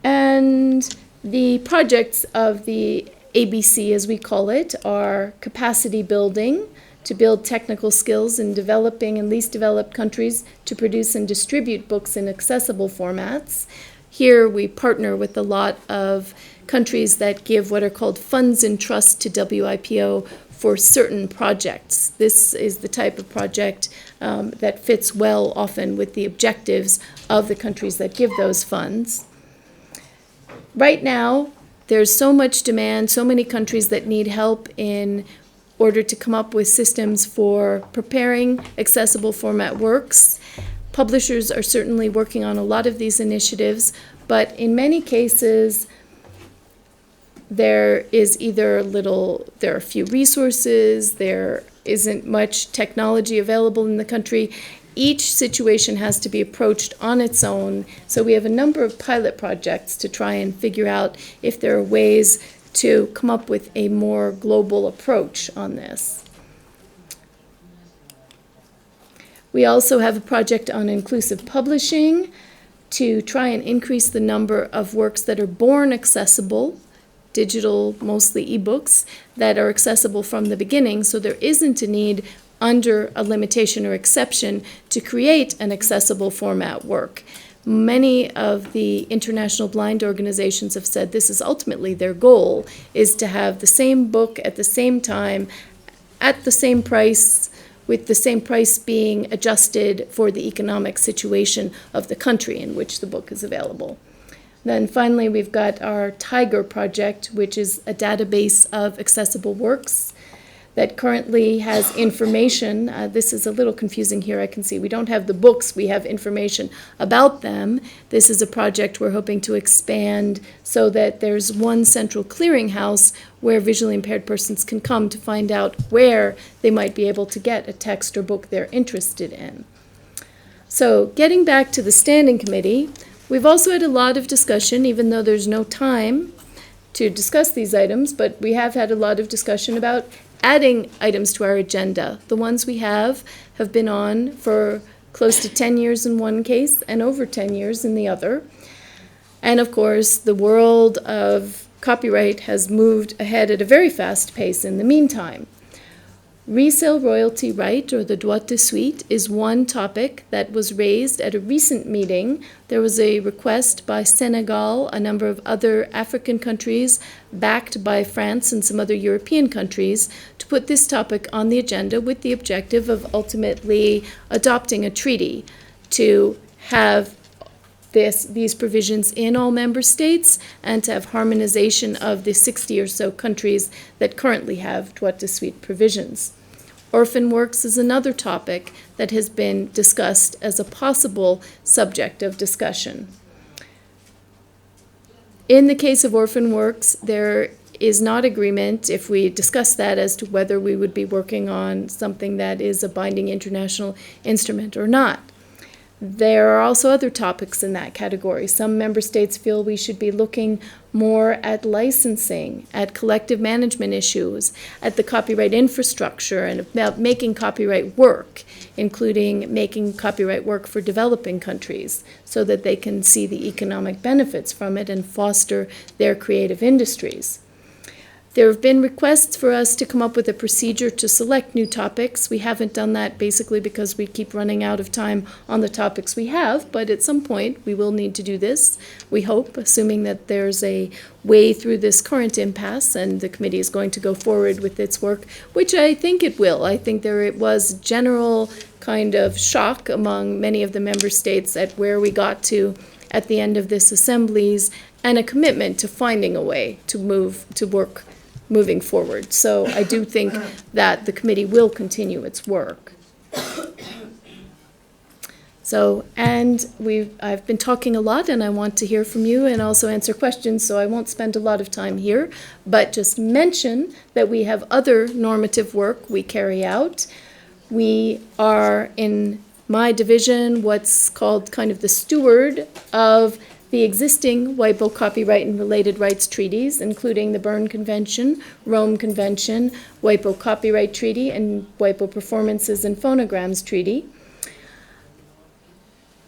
And the projects of the ABC, as we call it, are capacity building to build technical skills in developing and least developed countries to produce and distribute books in accessible formats. Here we partner with a lot of countries that give what are called funds in trust to WIPO for certain projects. This is the type of project that fits well often with the objectives of the countries that give those funds. Right now, there's so much demand, so many countries that need help in order to come up with systems for preparing accessible format works. Publishers are certainly working on a lot of these initiatives, but in many cases, there are few resources, there isn't much technology available in the country. Each situation has to be approached on its own. So we have a number of pilot projects to try and figure out if there are ways to come up with a more global approach on this. We also have a project on inclusive publishing to try and increase the number of works that are born accessible, digital, mostly ebooks, that are accessible from the beginning, so there isn't a need under a limitation or exception to create an accessible format work. Many of the international blind organizations have said this is ultimately their goal, is to have the same book at the same time, at the same price, with the same price being adjusted for the economic situation of the country in which the book is available. Then finally, we've got our Tiger project, which is a database of accessible works that currently has information. This is a little confusing here, I can see. We don't have the books, we have information about them. This is a project we're hoping to expand so that there's one central clearinghouse where visually impaired persons can come to find out where they might be able to get a text or book they're interested in. So getting back to the Standing Committee, we've also had a lot of discussion, even though there's no time to discuss these items, but we have had a lot of discussion about adding items to our agenda. The ones we have been on for close to 10 years in one case and over 10 years in the other. And of course, the world of copyright has moved ahead at a very fast pace in the meantime. Resale royalty right, or the droit de suite, is one topic that was raised at a recent meeting. There was a request by Senegal, a number of other African countries, backed by France and some other European countries, to put this topic on the agenda with the objective of ultimately adopting a treaty to have these provisions in all member states and to have harmonization of the 60 or so countries that currently have droit de suite provisions. Orphan works is another topic that has been discussed as a possible subject of discussion. In the case of orphan works, there is not agreement, if we discuss that, as to whether we would be working on something that is a binding international instrument or not. There are also other topics in that category. Some member states feel we should be looking more at licensing, at collective management issues, at the copyright infrastructure, and about making copyright work, including making copyright work for developing countries so that they can see the economic benefits from it and foster their creative industries. There have been requests for us to come up with a procedure to select new topics. We haven't done that basically because we keep running out of time on the topics we have, but at some point we will need to do this, we hope, assuming that there's a way through this current impasse and the committee is going to go forward with its work, which I think it will. I think it was general kind of shock among many of the member states at where we got to at the end of this assemblies, and a commitment to finding a way to work moving forward. So I do think that the committee will continue its work. So, and I've been talking a lot, and I want to hear from you and also answer questions, so I won't spend a lot of time here, but just mention that we have other normative work we carry out. We are, in my division, what's called kind of the steward of the existing WIPO copyright and related rights treaties, including the Berne Convention, Rome Convention, WIPO Copyright Treaty, and WIPO Performances and Phonograms Treaty.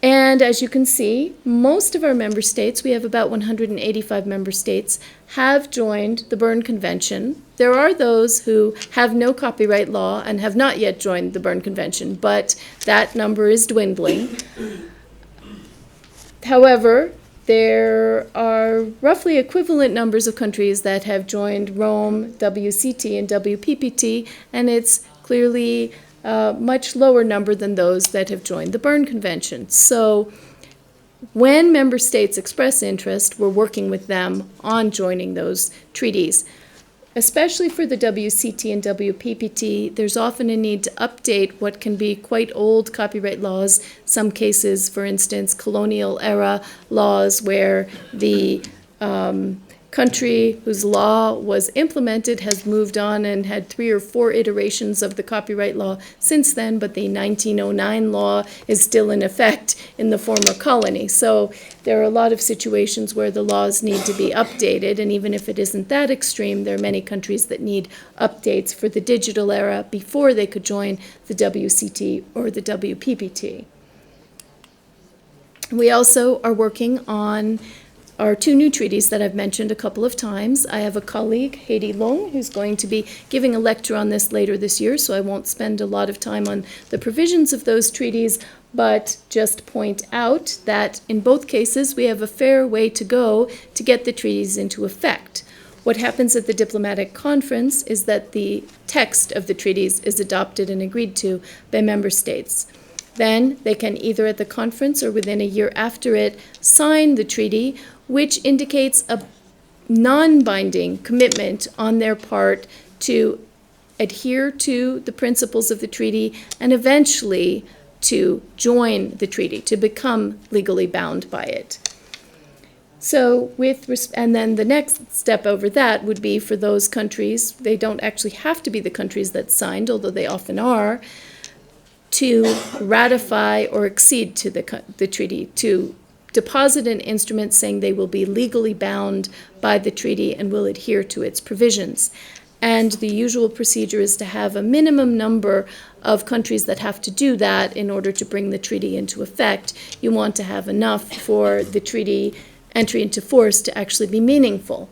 And as you can see, most of our member states, we have about 185 member states, have joined the Berne Convention. There are those who have no copyright law and have not yet joined the Berne Convention, but that number is dwindling. However, there are roughly equivalent numbers of countries that have joined Rome, WCT, and WPPT, and it's clearly a much lower number than those that have joined the Berne Convention. So when member states express interest, we're working with them on joining those treaties. Especially for the WCT and WPPT, there's often a need to update what can be quite old copyright laws. Some cases, for instance, colonial era laws where the country whose law was implemented has moved on and had 3 or 4 iterations of the copyright law since then, but the 1909 law is still in effect in the former colony. So there are a lot of situations where the laws need to be updated, and even if it isn't that extreme, there are many countries that need updates for the digital era before they could join the WCT or the WPPT. We also are working on our 2 new treaties that I've mentioned a couple of times. I have a colleague, Heidi Lung, who's going to be giving a lecture on this later this year, so I won't spend a lot of time on the provisions of those treaties, but just point out that in both cases we have a fair way to go to get the treaties into effect. What happens at the diplomatic conference is that the text of the treaties is adopted and agreed to by member states. Then they can either at the conference or within a year after it sign the treaty, which indicates a non-binding commitment on their part to adhere to the principles of the treaty and eventually to join the treaty, to become legally bound by it. So and then the next step over that would be for those countries, they don't actually have to be the countries that signed, although they often are, to ratify or accede to the treaty, to deposit an instrument saying they will be legally bound by the treaty and will adhere to its provisions. And the usual procedure is to have a minimum number of countries that have to do that in order to bring the treaty into effect. You want to have enough for the treaty entry into force to actually be meaningful.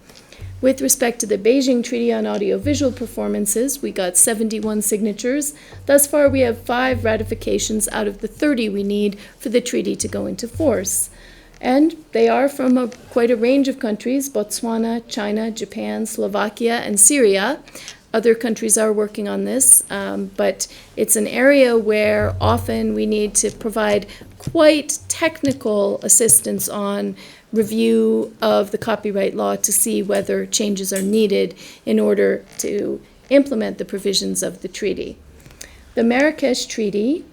With respect to the Beijing Treaty on Audiovisual Performances, we got 71 signatures. Thus far, we have 5 ratifications out of the 30 we need for the treaty to go into force. And they are from quite a range of countries: Botswana, China, Japan, Slovakia, and Syria. Other countries are working on this, but it's an area where often we need to provide quite technical assistance on review of the copyright law to see whether changes are needed in order to implement the provisions of the treaty. The Marrakesh Treaty,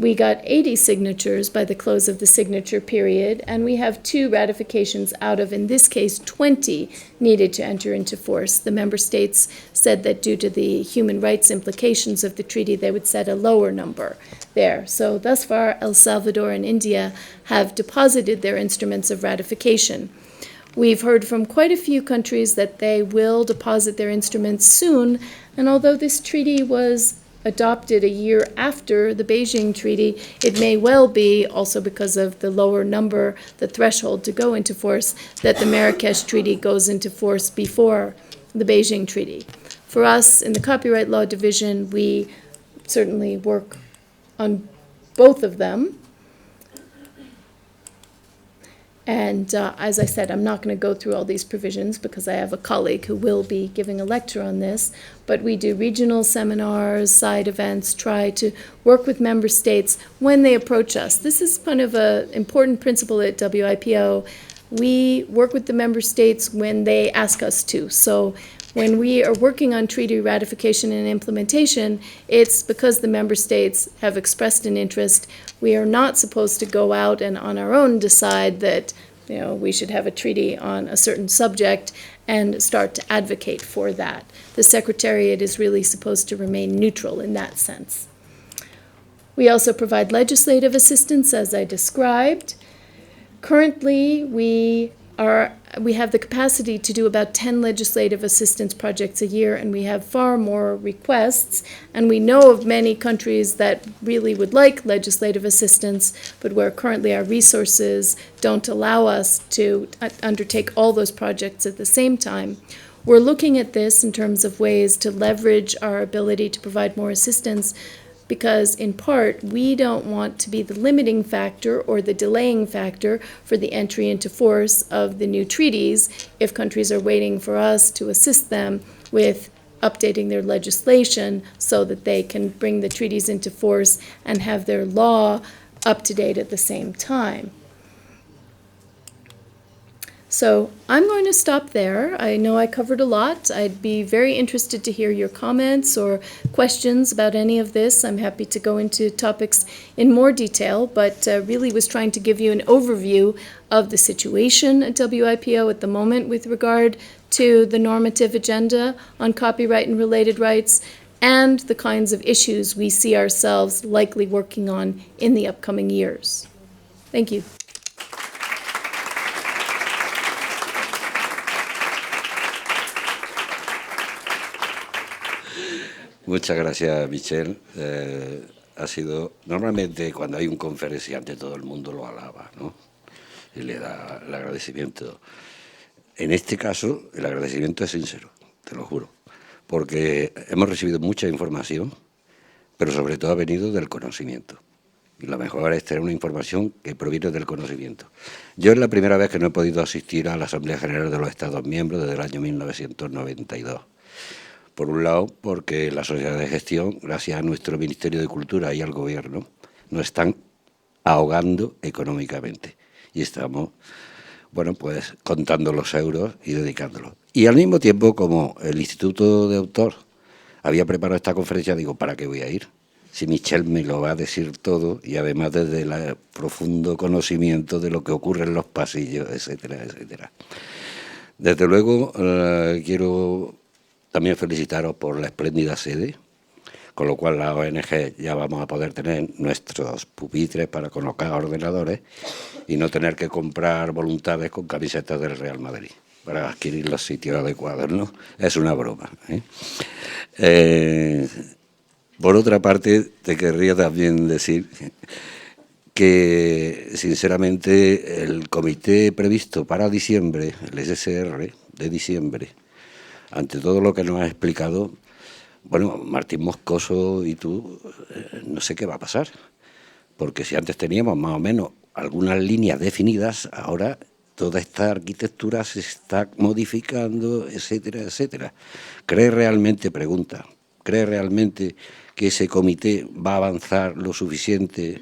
We got 80 signatures by the close of the signature period, and we have 2 ratifications out of, in this case, 20 needed to enter into force. The member states said that due to the human rights implications of the treaty, they would set a lower number there. So thus far, El Salvador and India have deposited their instruments of ratification. We've heard from quite a few countries that they will deposit their instruments soon, and although this treaty was adopted a year after the Beijing Treaty, it may well be, also because of the lower number, the threshold to go into force, that the Marrakesh Treaty goes into force before the Beijing Treaty. For us, in the Copyright Law Division, we certainly work on both of them. And as I said, I'm not going to go through all these provisions because I have a colleague who will be giving a lecture on this, but we do regional seminars, side events, try to work with member states when they approach us. This is kind of an important principle at WIPO. We work with the member states when they ask us to. So when we are working on treaty ratification and implementation, it's because the member states have expressed an interest. We are not supposed to go out and on our own decide that, we should have a treaty on a certain subject and start to advocate for that. The Secretariat is really supposed to remain neutral in that sense. We also provide legislative assistance, as I described. Currently, we have the capacity to do about 10 legislative assistance projects a year, and we have far more requests. And we know of many countries that really would like legislative assistance, but where currently our resources don't allow us to undertake all those projects at the same time. We're looking at this in terms of ways to leverage our ability to provide more assistance, because in part, we don't want to be the limiting factor or the delaying factor for the entry into force of the new treaties if countries are waiting for us to assist them with updating their legislation so that they can bring the treaties into force and have their law up to date at the same time. So I'm going to stop there. I know I covered a lot. I'd be very interested to hear your comments or questions about any of this. I'm happy to go into topics in more detail, but really was trying to give you an overview of the situation at WIPO at the moment with regard to the normative agenda on copyright and related rights and the kinds of issues we see ourselves likely working on in the upcoming years. Thank you. Muchas gracias, Michele. Ha sido, normalmente cuando hay un conferenciante todo el mundo lo alaba, ¿no? Y le da el agradecimiento. En este caso, el agradecimiento es sincero, te lo juro, porque hemos recibido mucha información, pero sobre todo ha venido del conocimiento. Y lo mejor es tener una información que proviene del conocimiento. Yo es la primera vez que no he podido asistir a la Asamblea General de los Estados Miembros desde el año 1992. Por un lado, porque la sociedad de gestión, gracias a nuestro Ministerio de Cultura y al Gobierno, nos están ahogando económicamente. Y estamos, bueno, pues contando los euros y dedicándolos. Y al mismo tiempo, como el Instituto de Autor había preparado esta conferencia, digo, ¿para qué voy a ir? Si Michele me lo va a decir todo y además desde el profundo conocimiento de lo que ocurre en los pasillos, etcétera, etcétera. Desde luego, quiero también felicitaros por la espléndida sede, con lo cual la ONG ya vamos a poder tener nuestros pupitres para colocar ordenadores y no tener que comprar voluntades con camisetas del Real Madrid para adquirir los sitios adecuados, ¿no? Es una broma, ¿eh? Por otra parte, te querría también decir que, sinceramente, el comité previsto para diciembre, el SSR de diciembre, ante todo lo que nos has explicado, bueno, Martín Moscoso y tú, no sé qué va a pasar. Porque si antes teníamos más o menos algunas líneas definidas, ahora toda esta arquitectura se está modificando, etcétera, etcétera. ¿Cree realmente que ese comité va a avanzar lo suficiente?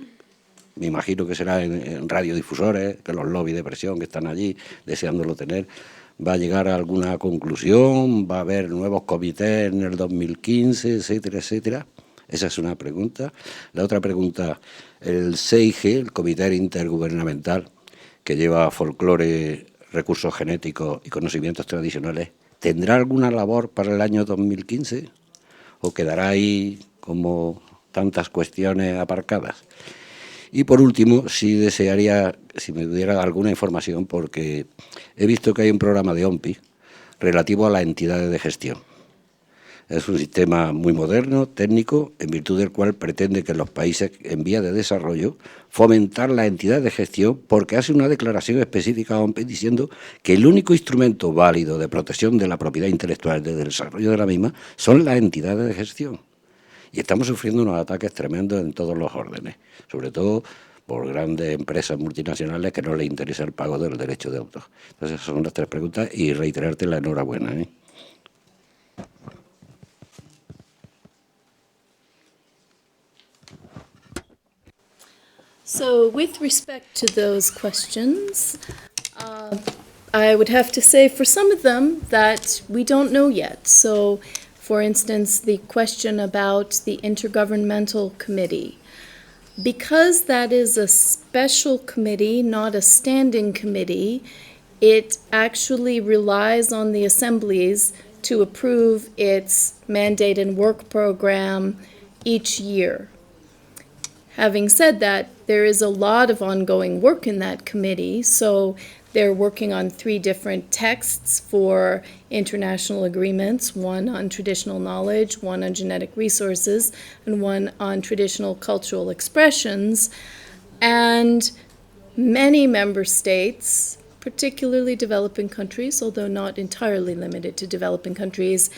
Me imagino que será en radiodifusores, que los lobbies de presión que están allí deseándolo tener, ¿va a llegar a alguna conclusión? ¿Va a haber nuevos comités en el 2015, etcétera, etcétera? Esa es una pregunta. La otra pregunta, el CIG, el Comité Intergubernamental, que lleva folclore, recursos genéticos y conocimientos tradicionales, ¿tendrá alguna labor para el año 2015? ¿O quedará ahí como tantas cuestiones aparcadas? Y por último, sí desearía, si me diera alguna información, porque he visto que hay un programa de OMPI relativo a las entidades de gestión. Es un sistema muy moderno, técnico, en virtud del cual pretende que los países en vías de desarrollo fomentar las entidades de gestión, porque hace una declaración específica a OMPE diciendo que el único instrumento válido de protección de la propiedad intelectual desde el desarrollo de la misma son las entidades de gestión. Y estamos sufriendo unos ataques tremendos en todos los órdenes, sobre todo por grandes empresas multinacionales que no les interesa el pago del derecho de autor. Entonces, esas son las tres preguntas y reiterarte la enhorabuena, ¿eh? So, with respect to those questions, I would have to say for some of them that we don't know yet. So, for instance, the question about the Intergovernmental Committee. Because that is a special committee, not a standing committee, it actually relies on the assemblies to approve its mandate and work program each year. Having said that, there is a lot of ongoing work in that committee, so they're working on 3 different texts for international agreements, one on traditional knowledge, one on genetic resources, and one on traditional cultural expressions. And many member states, particularly developing countries, although not entirely limited to developing countries,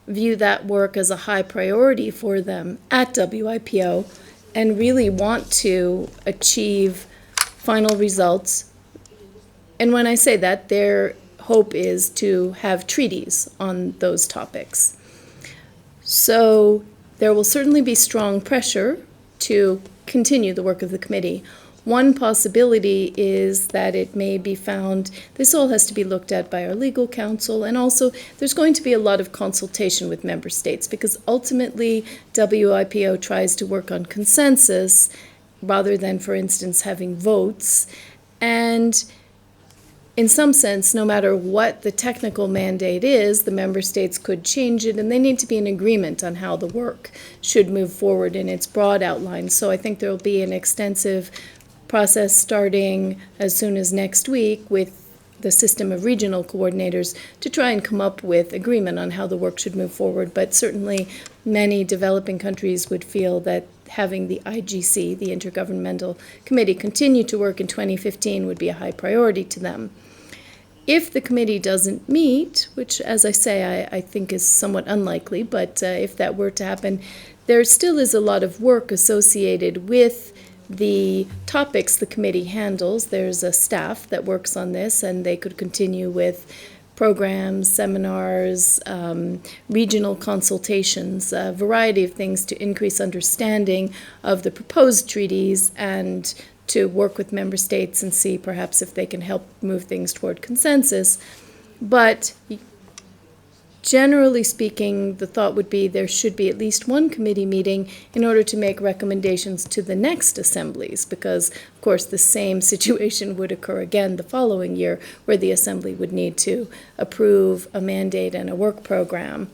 view that work as a high priority for them at WIPO and really want to achieve final results. And when I say that, their hope is to have treaties on those topics. So there will certainly be strong pressure to continue the work of the committee. One possibility is that it may be found, this all has to be looked at by our legal counsel, and also there's going to be a lot of consultation with member states, because ultimately WIPO tries to work on consensus rather than, for instance, having votes. And in some sense, no matter what the technical mandate is, the member states could change it, and they need to be in agreement on how the work should move forward in its broad outlines. So I think there will be an extensive process starting as soon as next week with the system of regional coordinators to try and come up with agreement on how the work should move forward. But certainly many developing countries would feel that having the IGC, the Intergovernmental Committee, continue to work in 2015 would be a high priority to them. If the committee doesn't meet, which, as I say, I think is somewhat unlikely, but if that were to happen, there still is a lot of work associated with the topics the committee handles. There's a staff that works on this, and they could continue with programs, seminars, regional consultations, a variety of things to increase understanding of the proposed treaties and to work with member states and see perhaps if they can help move things toward consensus. But generally speaking, the thought would be there should be at least one committee meeting in order to make recommendations to the next assemblies, because, of course, the same situation would occur again the following year, where the assembly would need to approve a mandate and a work program.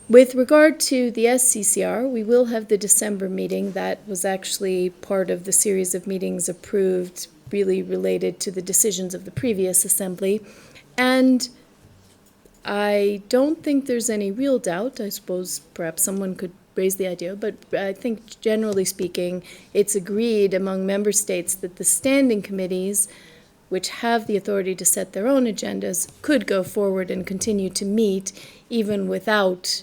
With regard to the SCCR, we will have the December meeting. That was actually part of the series of meetings approved, really related to the decisions of the previous assembly. And I don't think there's any real doubt. I suppose perhaps someone could raise the idea, but I think generally speaking, it's agreed among member states that the standing committees, which have the authority to set their own agendas, could go forward and continue to meet even without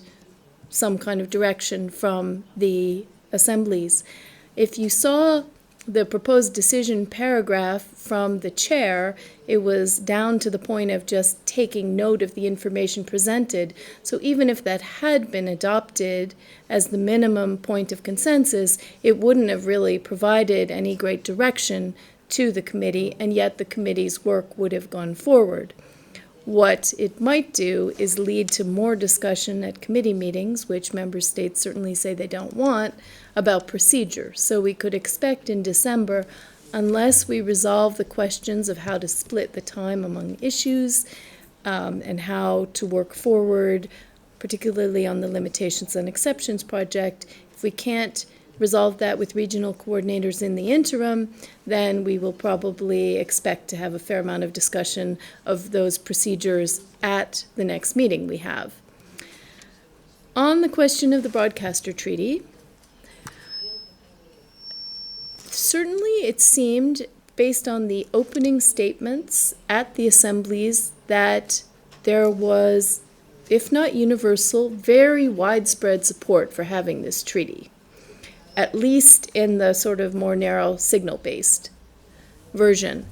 some kind of direction from the assemblies. If you saw the proposed decision paragraph from the chair, it was down to the point of just taking note of the information presented. So even if that had been adopted as the minimum point of consensus, it wouldn't have really provided any great direction to the committee, and yet the committee's work would have gone forward. What it might do is lead to more discussion at committee meetings, which member states certainly say they don't want, about procedure. So we could expect in December, unless we resolve the questions of how to split the time among issues and how to work forward, particularly on the limitations and exceptions project, if we can't resolve that with regional coordinators in the interim, then we will probably expect to have a fair amount of discussion of those procedures at the next meeting we have. On the question of the broadcaster treaty, certainly it seemed, based on the opening statements at the assemblies, that there was, if not universal, very widespread support for having this treaty, at least in the sort of more narrow signal-based version.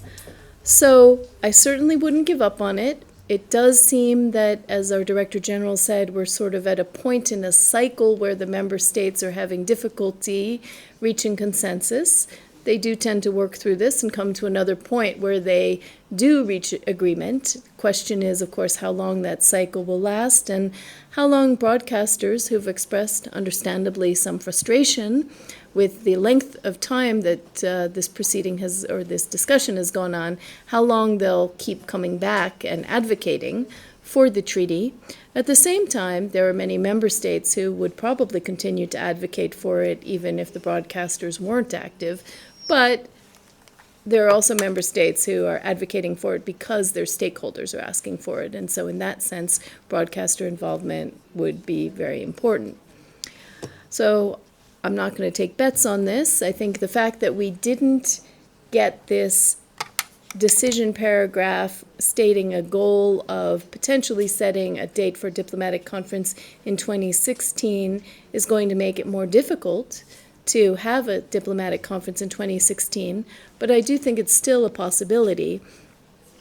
So I certainly wouldn't give up on it. It does seem that, as our Director General said, we're sort of at a point in a cycle where the member states are having difficulty reaching consensus. They do tend to work through this and come to another point where they do reach agreement. The question is, of course, how long that cycle will last and how long broadcasters who've expressed, understandably, some frustration with the length of time that this proceeding has, or this discussion has gone on, how long they'll keep coming back and advocating for the treaty. At the same time, there are many member states who would probably continue to advocate for it even if the broadcasters weren't active. But there are also member states who are advocating for it because their stakeholders are asking for it. And so in that sense, broadcaster involvement would be very important. So I'm not going to take bets on this. I think the fact that we didn't get this decision paragraph stating a goal of potentially setting a date for a diplomatic conference in 2016 is going to make it more difficult to have a diplomatic conference in 2016, but I do think it's still a possibility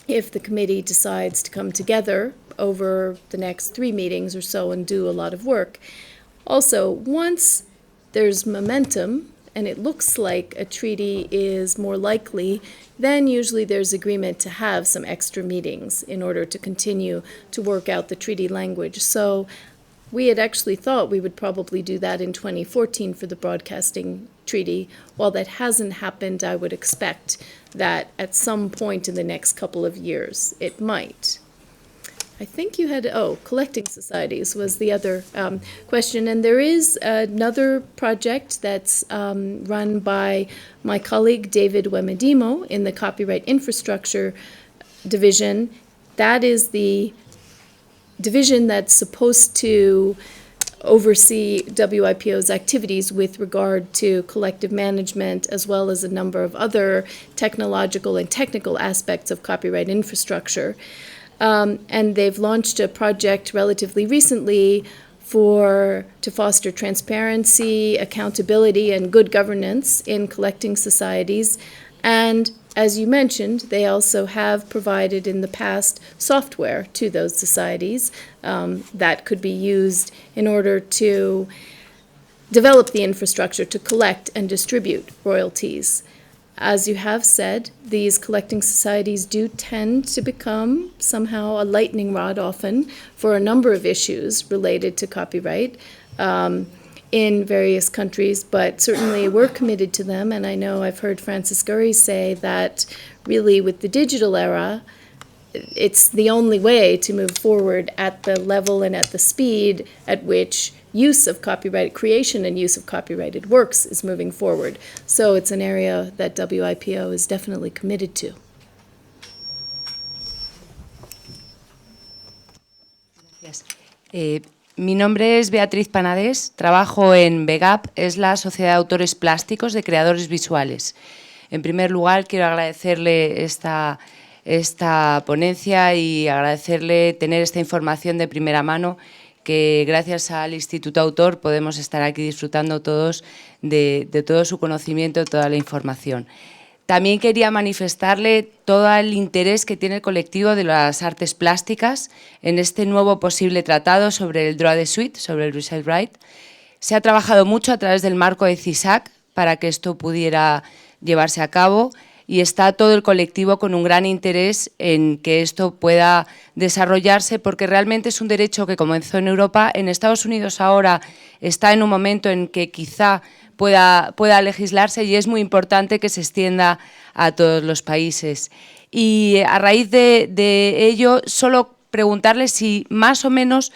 if the committee decides to come together over the next 3 meetings or so and do a lot of work. Also, once there's momentum and it looks like a treaty is more likely, then usually there's agreement to have some extra meetings in order to continue to work out the treaty language. So we had actually thought we would probably do that in 2014 for the broadcasting treaty. While that hasn't happened, I would expect that at some point in the next couple of years it might. I think you had, collecting societies was the other question. And there is another project that's run by my colleague David Wemedimo in the Copyright Infrastructure Division. That is the division that's supposed to oversee WIPO's activities with regard to collective management, as well as a number of other technological and technical aspects of copyright infrastructure. And they've launched a project relatively recently to foster transparency, accountability, and good governance in collecting societies. And as you mentioned, they also have provided in the past software to those societies that could be used in order to develop the infrastructure to collect and distribute royalties. As you have said, these collecting societies do tend to become somehow a lightning rod often for a number of issues related to copyright in various countries, but certainly we're committed to them. And I know I've heard Francis Gurry say that really with the digital era, it's the only way to move forward at the level and at the speed at which use of copyright creation and use of copyrighted works is moving forward. So it's an area that WIPO is definitely committed to. Gracias. Mi nombre es Beatriz Panades, trabajo en BEGAP, es la Sociedad de Autores Plásticos de Creadores Visuales. En primer lugar, quiero agradecerle esta ponencia y agradecerle tener esta información de primera mano, que gracias al Instituto Autor podemos estar aquí disfrutando todos de todo su conocimiento, de toda la información. También quería manifestarle todo el interés que tiene el colectivo de las artes plásticas en este nuevo posible tratado sobre el droit de suite, sobre el resale right. Se ha trabajado mucho a través del marco de CISAC para que esto pudiera llevarse a cabo y está todo el colectivo con un gran interés en que esto pueda desarrollarse, porque realmente es un derecho que comenzó en Europa. En Estados Unidos ahora está en un momento en que quizá pueda legislarse, y es muy importante que se extienda a todos los países. Y a raíz de ello, solo preguntarle si más o menos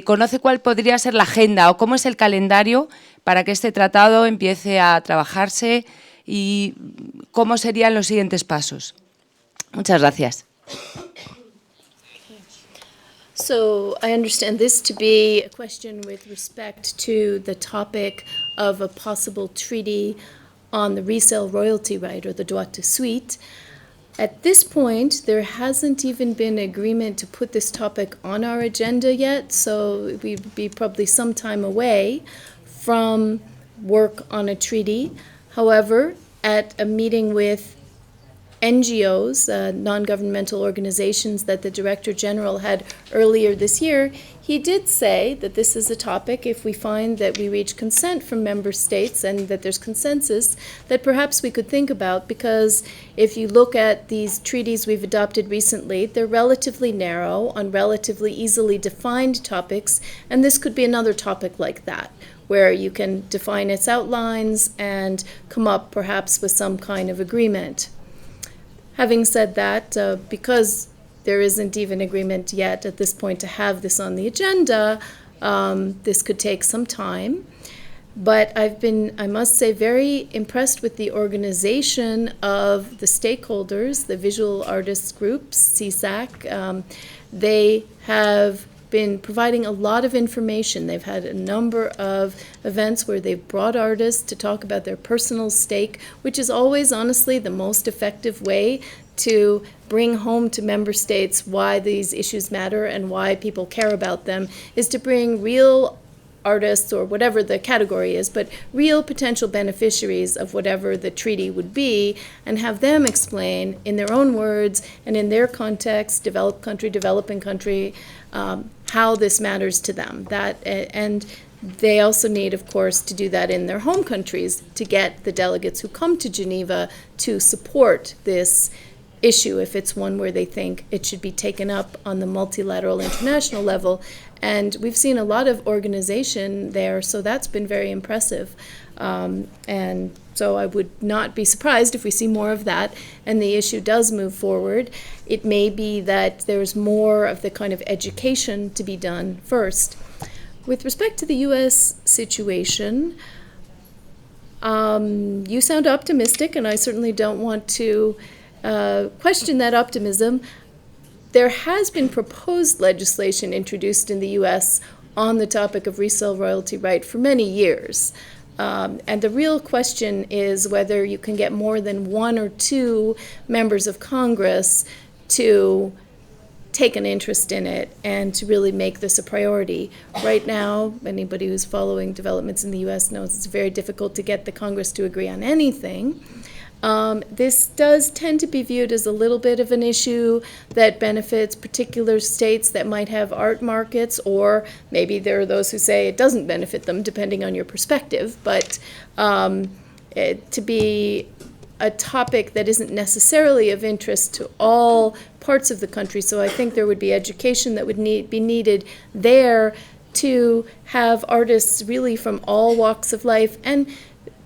conoce cuál podría ser la agenda o cómo es el calendario para que este tratado empiece a trabajarse y cómo serían los siguientes pasos. Muchas gracias. So I understand this to be a question with respect to the topic of a possible treaty on the resale royalty right, or the droit de suite. At this point, there hasn't even been agreement to put this topic on our agenda yet, so we'd be probably some time away from work on a treaty. However, at a meeting with NGOs, non-governmental organizations, that the Director General had earlier this year, he did say that this is a topic, if we find that we reach consent from member states and that there's consensus, that perhaps we could think about, because if you look at these treaties we've adopted recently, they're relatively narrow on relatively easily defined topics, and this could be another topic like that, where you can define its outlines and come up perhaps with some kind of agreement. Having said that, because there isn't even agreement yet at this point to have this on the agenda, this could take some time. But I've been, I must say, very impressed with the organization of the stakeholders, the visual artists groups, CSAC. They have been providing a lot of information. They've had a number of events where they've brought artists to talk about their personal stake, which is always, honestly, the most effective way to bring home to member states why these issues matter and why people care about them, is to bring real artists, or whatever the category is, but real potential beneficiaries of whatever the treaty would be, and have them explain in their own words and in their context, developed country, developing country, how this matters to them. And they also need, of course, to do that in their home countries to get the delegates who come to Geneva to support this issue if it's one where they think it should be taken up on the multilateral international level. And we've seen a lot of organization there, so that's been very impressive. And so I would not be surprised if we see more of that and the issue does move forward. It may be that there's more of the kind of education to be done first. With respect to the U.S. situation, you sound optimistic, and I certainly don't want to question that optimism. There has been proposed legislation introduced in the U.S. on the topic of resale royalty right for many years. And the real question is whether you can get more than one or two members of Congress to take an interest in it and to really make this a priority. Right now, anybody who's following developments in the U.S. knows it's very difficult to get the Congress to agree on anything. This does tend to be viewed as a little bit of an issue that benefits particular states that might have art markets, or maybe there are those who say it doesn't benefit them, depending on your perspective. But to be a topic that isn't necessarily of interest to all parts of the country, so I think there would be education that would be needed there to have artists really from all walks of life, and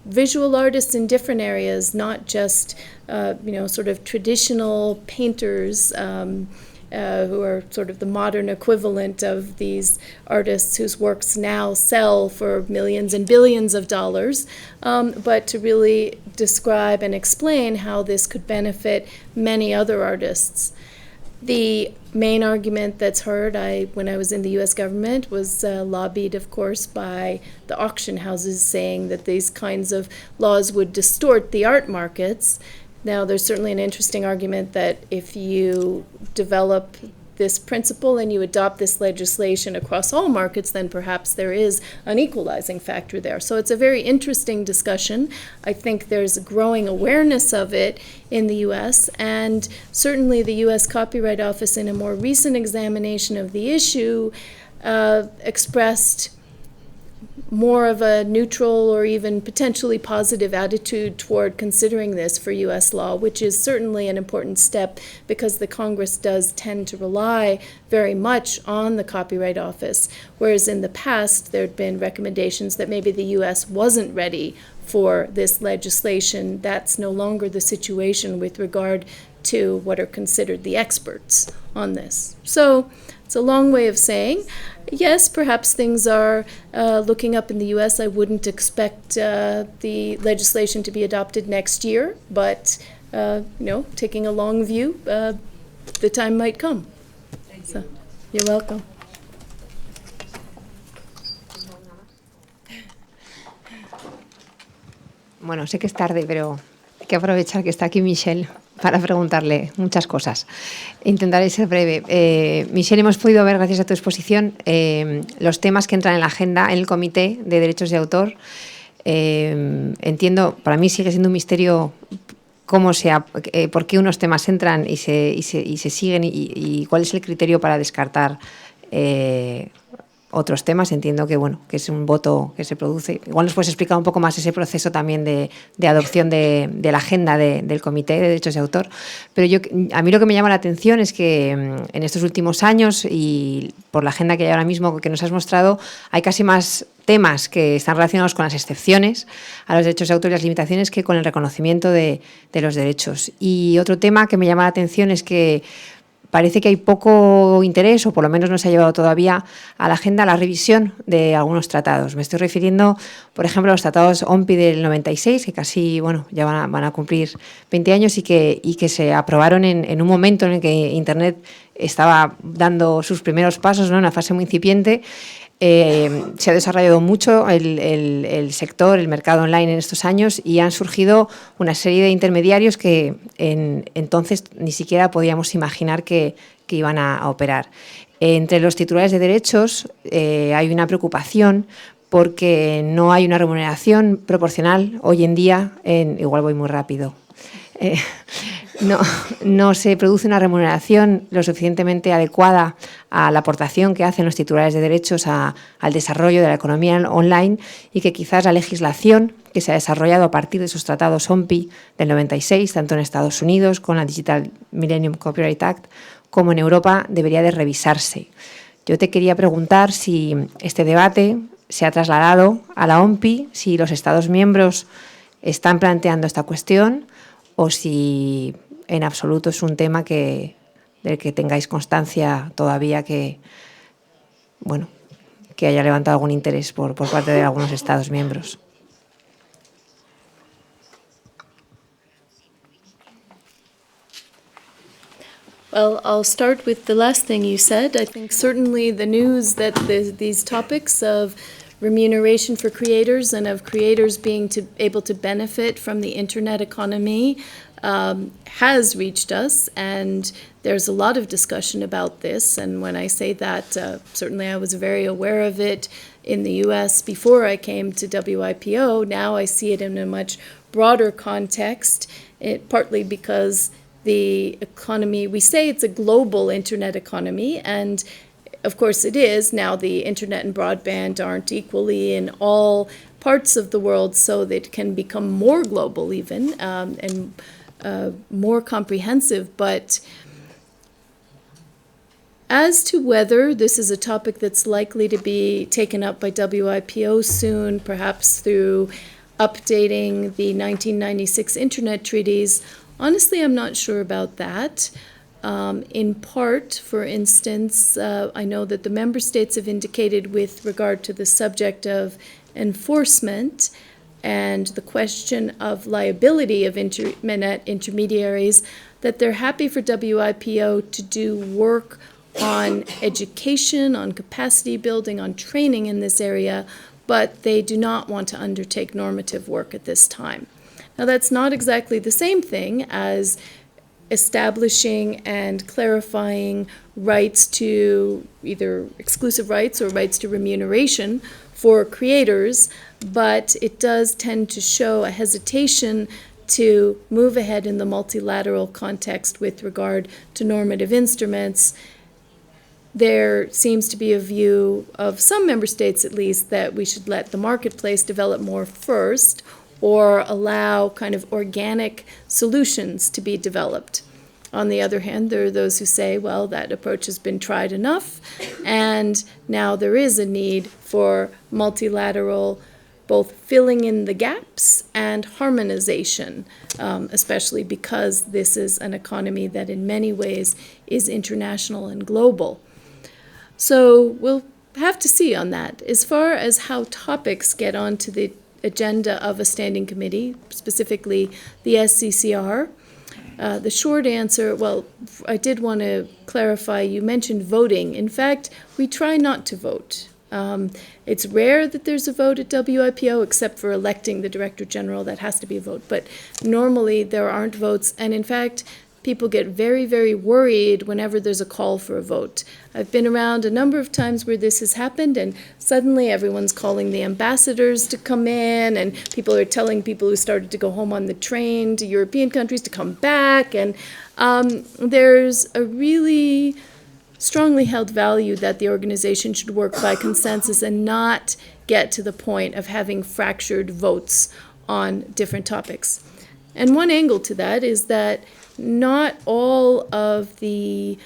visual artists in different areas, not just sort of traditional painters who are sort of the modern equivalent of these artists whose works now sell for millions and billions of dollars, but to really describe and explain how this could benefit many other artists. The main argument that's heard, when I was in the U.S. government, was lobbied, of course, by the auction houses, saying that these kinds of laws would distort the art markets. Now, there's certainly an interesting argument that if you develop this principle and you adopt this legislation across all markets, then perhaps there is an equalizing factor there. So it's a very interesting discussion. I think there's a growing awareness of it in the U.S., and certainly the U.S. Copyright Office, in a more recent examination of the issue, expressed more of a neutral or even potentially positive attitude toward considering this for U.S. law, which is certainly an important step because the Congress does tend to rely very much on the Copyright Office, whereas in the past there had been recommendations that maybe the U.S. wasn't ready for this legislation. That's no longer the situation with regard to what are considered the experts on this. So it's a long way of saying, yes, perhaps things are looking up in the U.S. I wouldn't expect the legislation to be adopted next year, but taking a long view, the time might come. So, you're welcome. Bueno, sé que es tarde, pero hay que aprovechar que está aquí Michele para preguntarle muchas cosas. Intentaré ser breve. Michele, hemos podido ver, gracias a tu exposición, los temas que entran en la agenda en el Comité de Derechos de Autor. Entiendo, para mí sigue siendo un misterio por qué unos temas entran y se siguen y cuál es el criterio para descartar otros temas. Entiendo que es un voto que se produce. Igual nos puedes explicar un poco más ese proceso también de adopción de la agenda del Comité de Derechos de Autor. Pero a mí lo que me llama la atención es que en estos últimos años y por la agenda que hay ahora mismo que nos has mostrado, hay casi más temas que están relacionados con las excepciones a los derechos de autor y las limitaciones que con el reconocimiento de los derechos. Y otro tema que me llama la atención es que parece que hay poco interés, o por lo menos no se ha llevado todavía a la agenda, la revisión de algunos tratados. Me estoy refiriendo, por ejemplo, a los tratados OMPI del 96, que casi ya van a cumplir 20 años y que se aprobaron en un momento en el que Internet estaba dando sus primeros pasos, ¿no?, en una fase muy incipiente. Se ha desarrollado mucho el sector, el mercado online en estos años y han surgido una serie de intermediarios que entonces ni siquiera podíamos imaginar que iban a operar. Entre los titulares de derechos hay una preocupación porque no hay una remuneración proporcional hoy en día, igual voy muy rápido. No se produce una remuneración lo suficientemente adecuada a la aportación que hacen los titulares de derechos al desarrollo de la economía online y que quizás la legislación que se ha desarrollado a partir de esos tratados OMPI del 96, tanto en Estados Unidos con la Digital Millennium Copyright Act como en Europa, debería de revisarse. Yo te quería preguntar si este debate se ha trasladado a la OMPI, si los Estados miembros están planteando esta cuestión o si en absoluto es un tema del que tengáis constancia todavía que haya levantado algún interés por parte de algunos Estados miembros. Well, I'll start with the last thing you said. I think certainly the news that these topics of remuneration for creators and of creators being able to benefit from the internet economy has reached us, and there's a lot of discussion about this. And when I say that, certainly I was very aware of it in the US before I came to WIPO. Now I see it in a much broader context, partly because the economy, we say it's a global internet economy, and of course it is. Now the internet and broadband aren't equally in all parts of the world, so that it can become more global even, and more comprehensive. But as to whether this is a topic that's likely to be taken up by WIPO soon, perhaps through updating the 1996 Internet treaties, honestly, I'm not sure about that. In part, for instance, I know that the member states have indicated with regard to the subject of enforcement and the question of liability of internet intermediaries, that they're happy for WIPO to do work on education, on capacity building, on training in this area, but they do not want to undertake normative work at this time. Now, that's not exactly the same thing as establishing and clarifying rights to either exclusive rights or rights to remuneration for creators, but it does tend to show a hesitation to move ahead in the multilateral context with regard to normative instruments, there seems to be a view of some member states, at least, that we should let the marketplace develop more first, or allow kind of organic solutions to be developed. On the other hand, there are those who say, well, that approach has been tried enough, and now there is a need for multilateral, both filling in the gaps and harmonization, especially because this is an economy that in many ways is international and global. So we'll have to see on that. As far as how topics get onto the agenda of a standing committee, specifically the SCCR, the short answer, well, I did want to clarify, you mentioned voting. In fact, we try not to vote. It's rare that there's a vote at WIPO, except for electing the Director General. That has to be a vote. But normally there aren't votes. And in fact, people get very, very worried whenever there's a call for a vote. I've been around a number of times where this has happened, and suddenly everyone's calling the ambassadors to come in, and people are telling people who started to go home on the train to European countries to come back. And there's a really strongly held value that the organization should work by consensus and not get to the point of having fractured votes on different topics. And one angle to that is that not all of the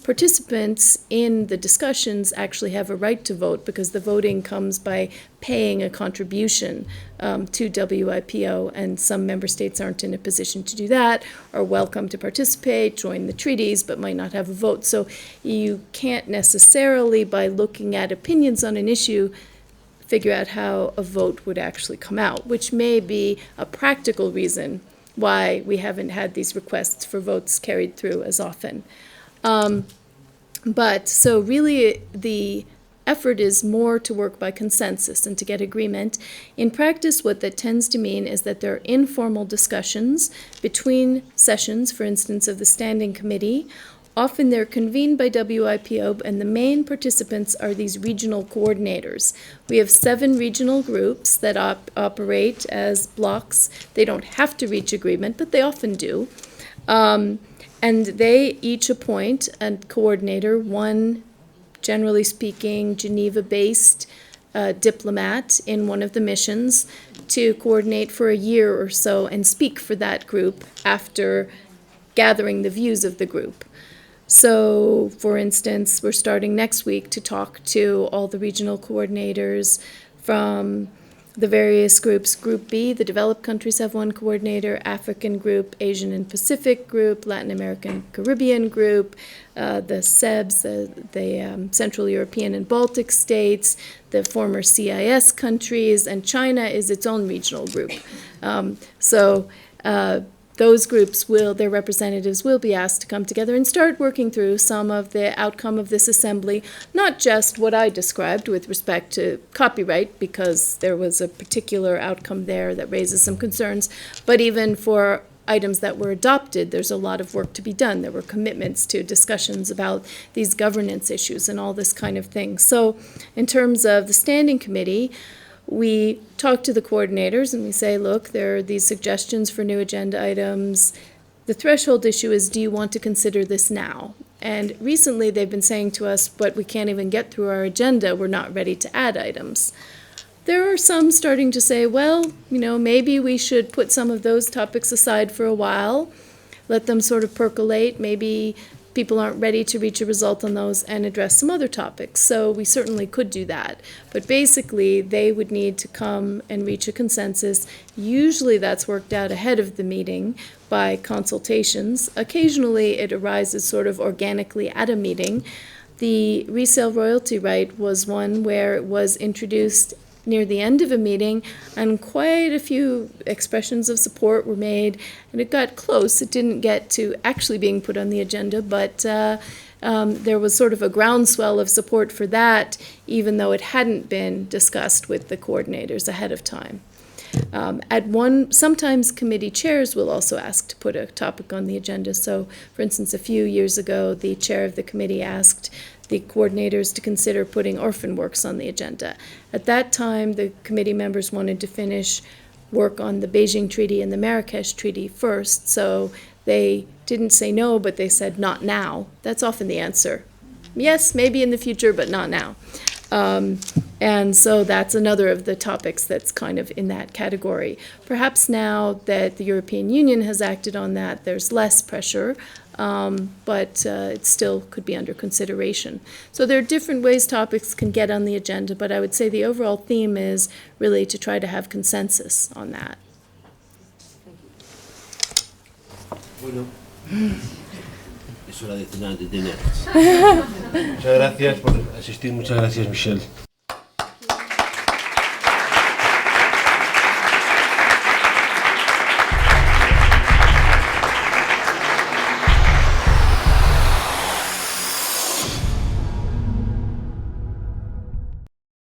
participants in the discussions actually have a right to vote, because the voting comes by paying a contribution to WIPO, and some member states aren't in a position to do that, are welcome to participate, join the treaties, but might not have a vote. So you can't necessarily, by looking at opinions on an issue, figure out how a vote would actually come out, which may be a practical reason why we haven't had these requests for votes carried through as often. But so really the effort is more to work by consensus and to get agreement. In practice, what that tends to mean is that there are informal discussions between sessions, for instance, of the Standing Committee. Often they're convened by WIPO, and the main participants are these regional coordinators. We have 7 regional groups that operate as blocks. They don't have to reach agreement, but they often do. And they each appoint a coordinator, one, generally speaking, Geneva-based diplomat in one of the missions, to coordinate for a year or so and speak for that group after gathering the views of the group. So, for instance, we're starting next week to talk to all the regional coordinators from the various groups. Group B, the developed countries have one coordinator, African group, Asian and Pacific group, Latin American Caribbean group, the SEBs, the Central European and Baltic states, the former CIS countries, and China is its own regional group. Those groups their representatives will be asked to come together and start working through some of the outcome of this assembly, not just what I described with respect to copyright, because there was a particular outcome there that raises some concerns, but even for items that were adopted, there's a lot of work to be done. There were commitments to discussions about these governance issues and all this kind of thing. So in terms of the Standing Committee, we talk to the coordinators and we say, look, there are these suggestions for new agenda items. The threshold issue is, do you want to consider this now? And recently they've been saying to us, but we can't even get through our agenda. We're not ready to add items. There are some starting to say, well, maybe we should put some of those topics aside for a while, let them sort of percolate. Maybe people aren't ready to reach a result on those and address some other topics. So we certainly could do that. But basically, they would need to come and reach a consensus. Usually that's worked out ahead of the meeting by consultations. Occasionally it arises sort of organically at a meeting. The resale royalty right was one where it was introduced near the end of a meeting, and quite a few expressions of support were made, and it got close. It didn't get to actually being put on the agenda, but there was sort of a groundswell of support for that, even though it hadn't been discussed with the coordinators ahead of time. Sometimes committee chairs will also ask to put a topic on the agenda. So, for instance, a few years ago, the chair of the committee asked the coordinators to consider putting orphan works on the agenda. At that time, the committee members wanted to finish work on the Beijing Treaty and the Marrakesh Treaty first, so they didn't say no, but they said not now. That's often the answer. Yes, maybe in the future, but not now. And so that's another of the topics that's kind of in that category. Perhaps now that the European Union has acted on that, there's less pressure, but it still could be under consideration. So there are different ways topics can get on the agenda, but I would say the overall theme is really to try to have consensus on that. Bueno, es hora de cenar, de tener. Muchas gracias por asistir, muchas gracias, Michele.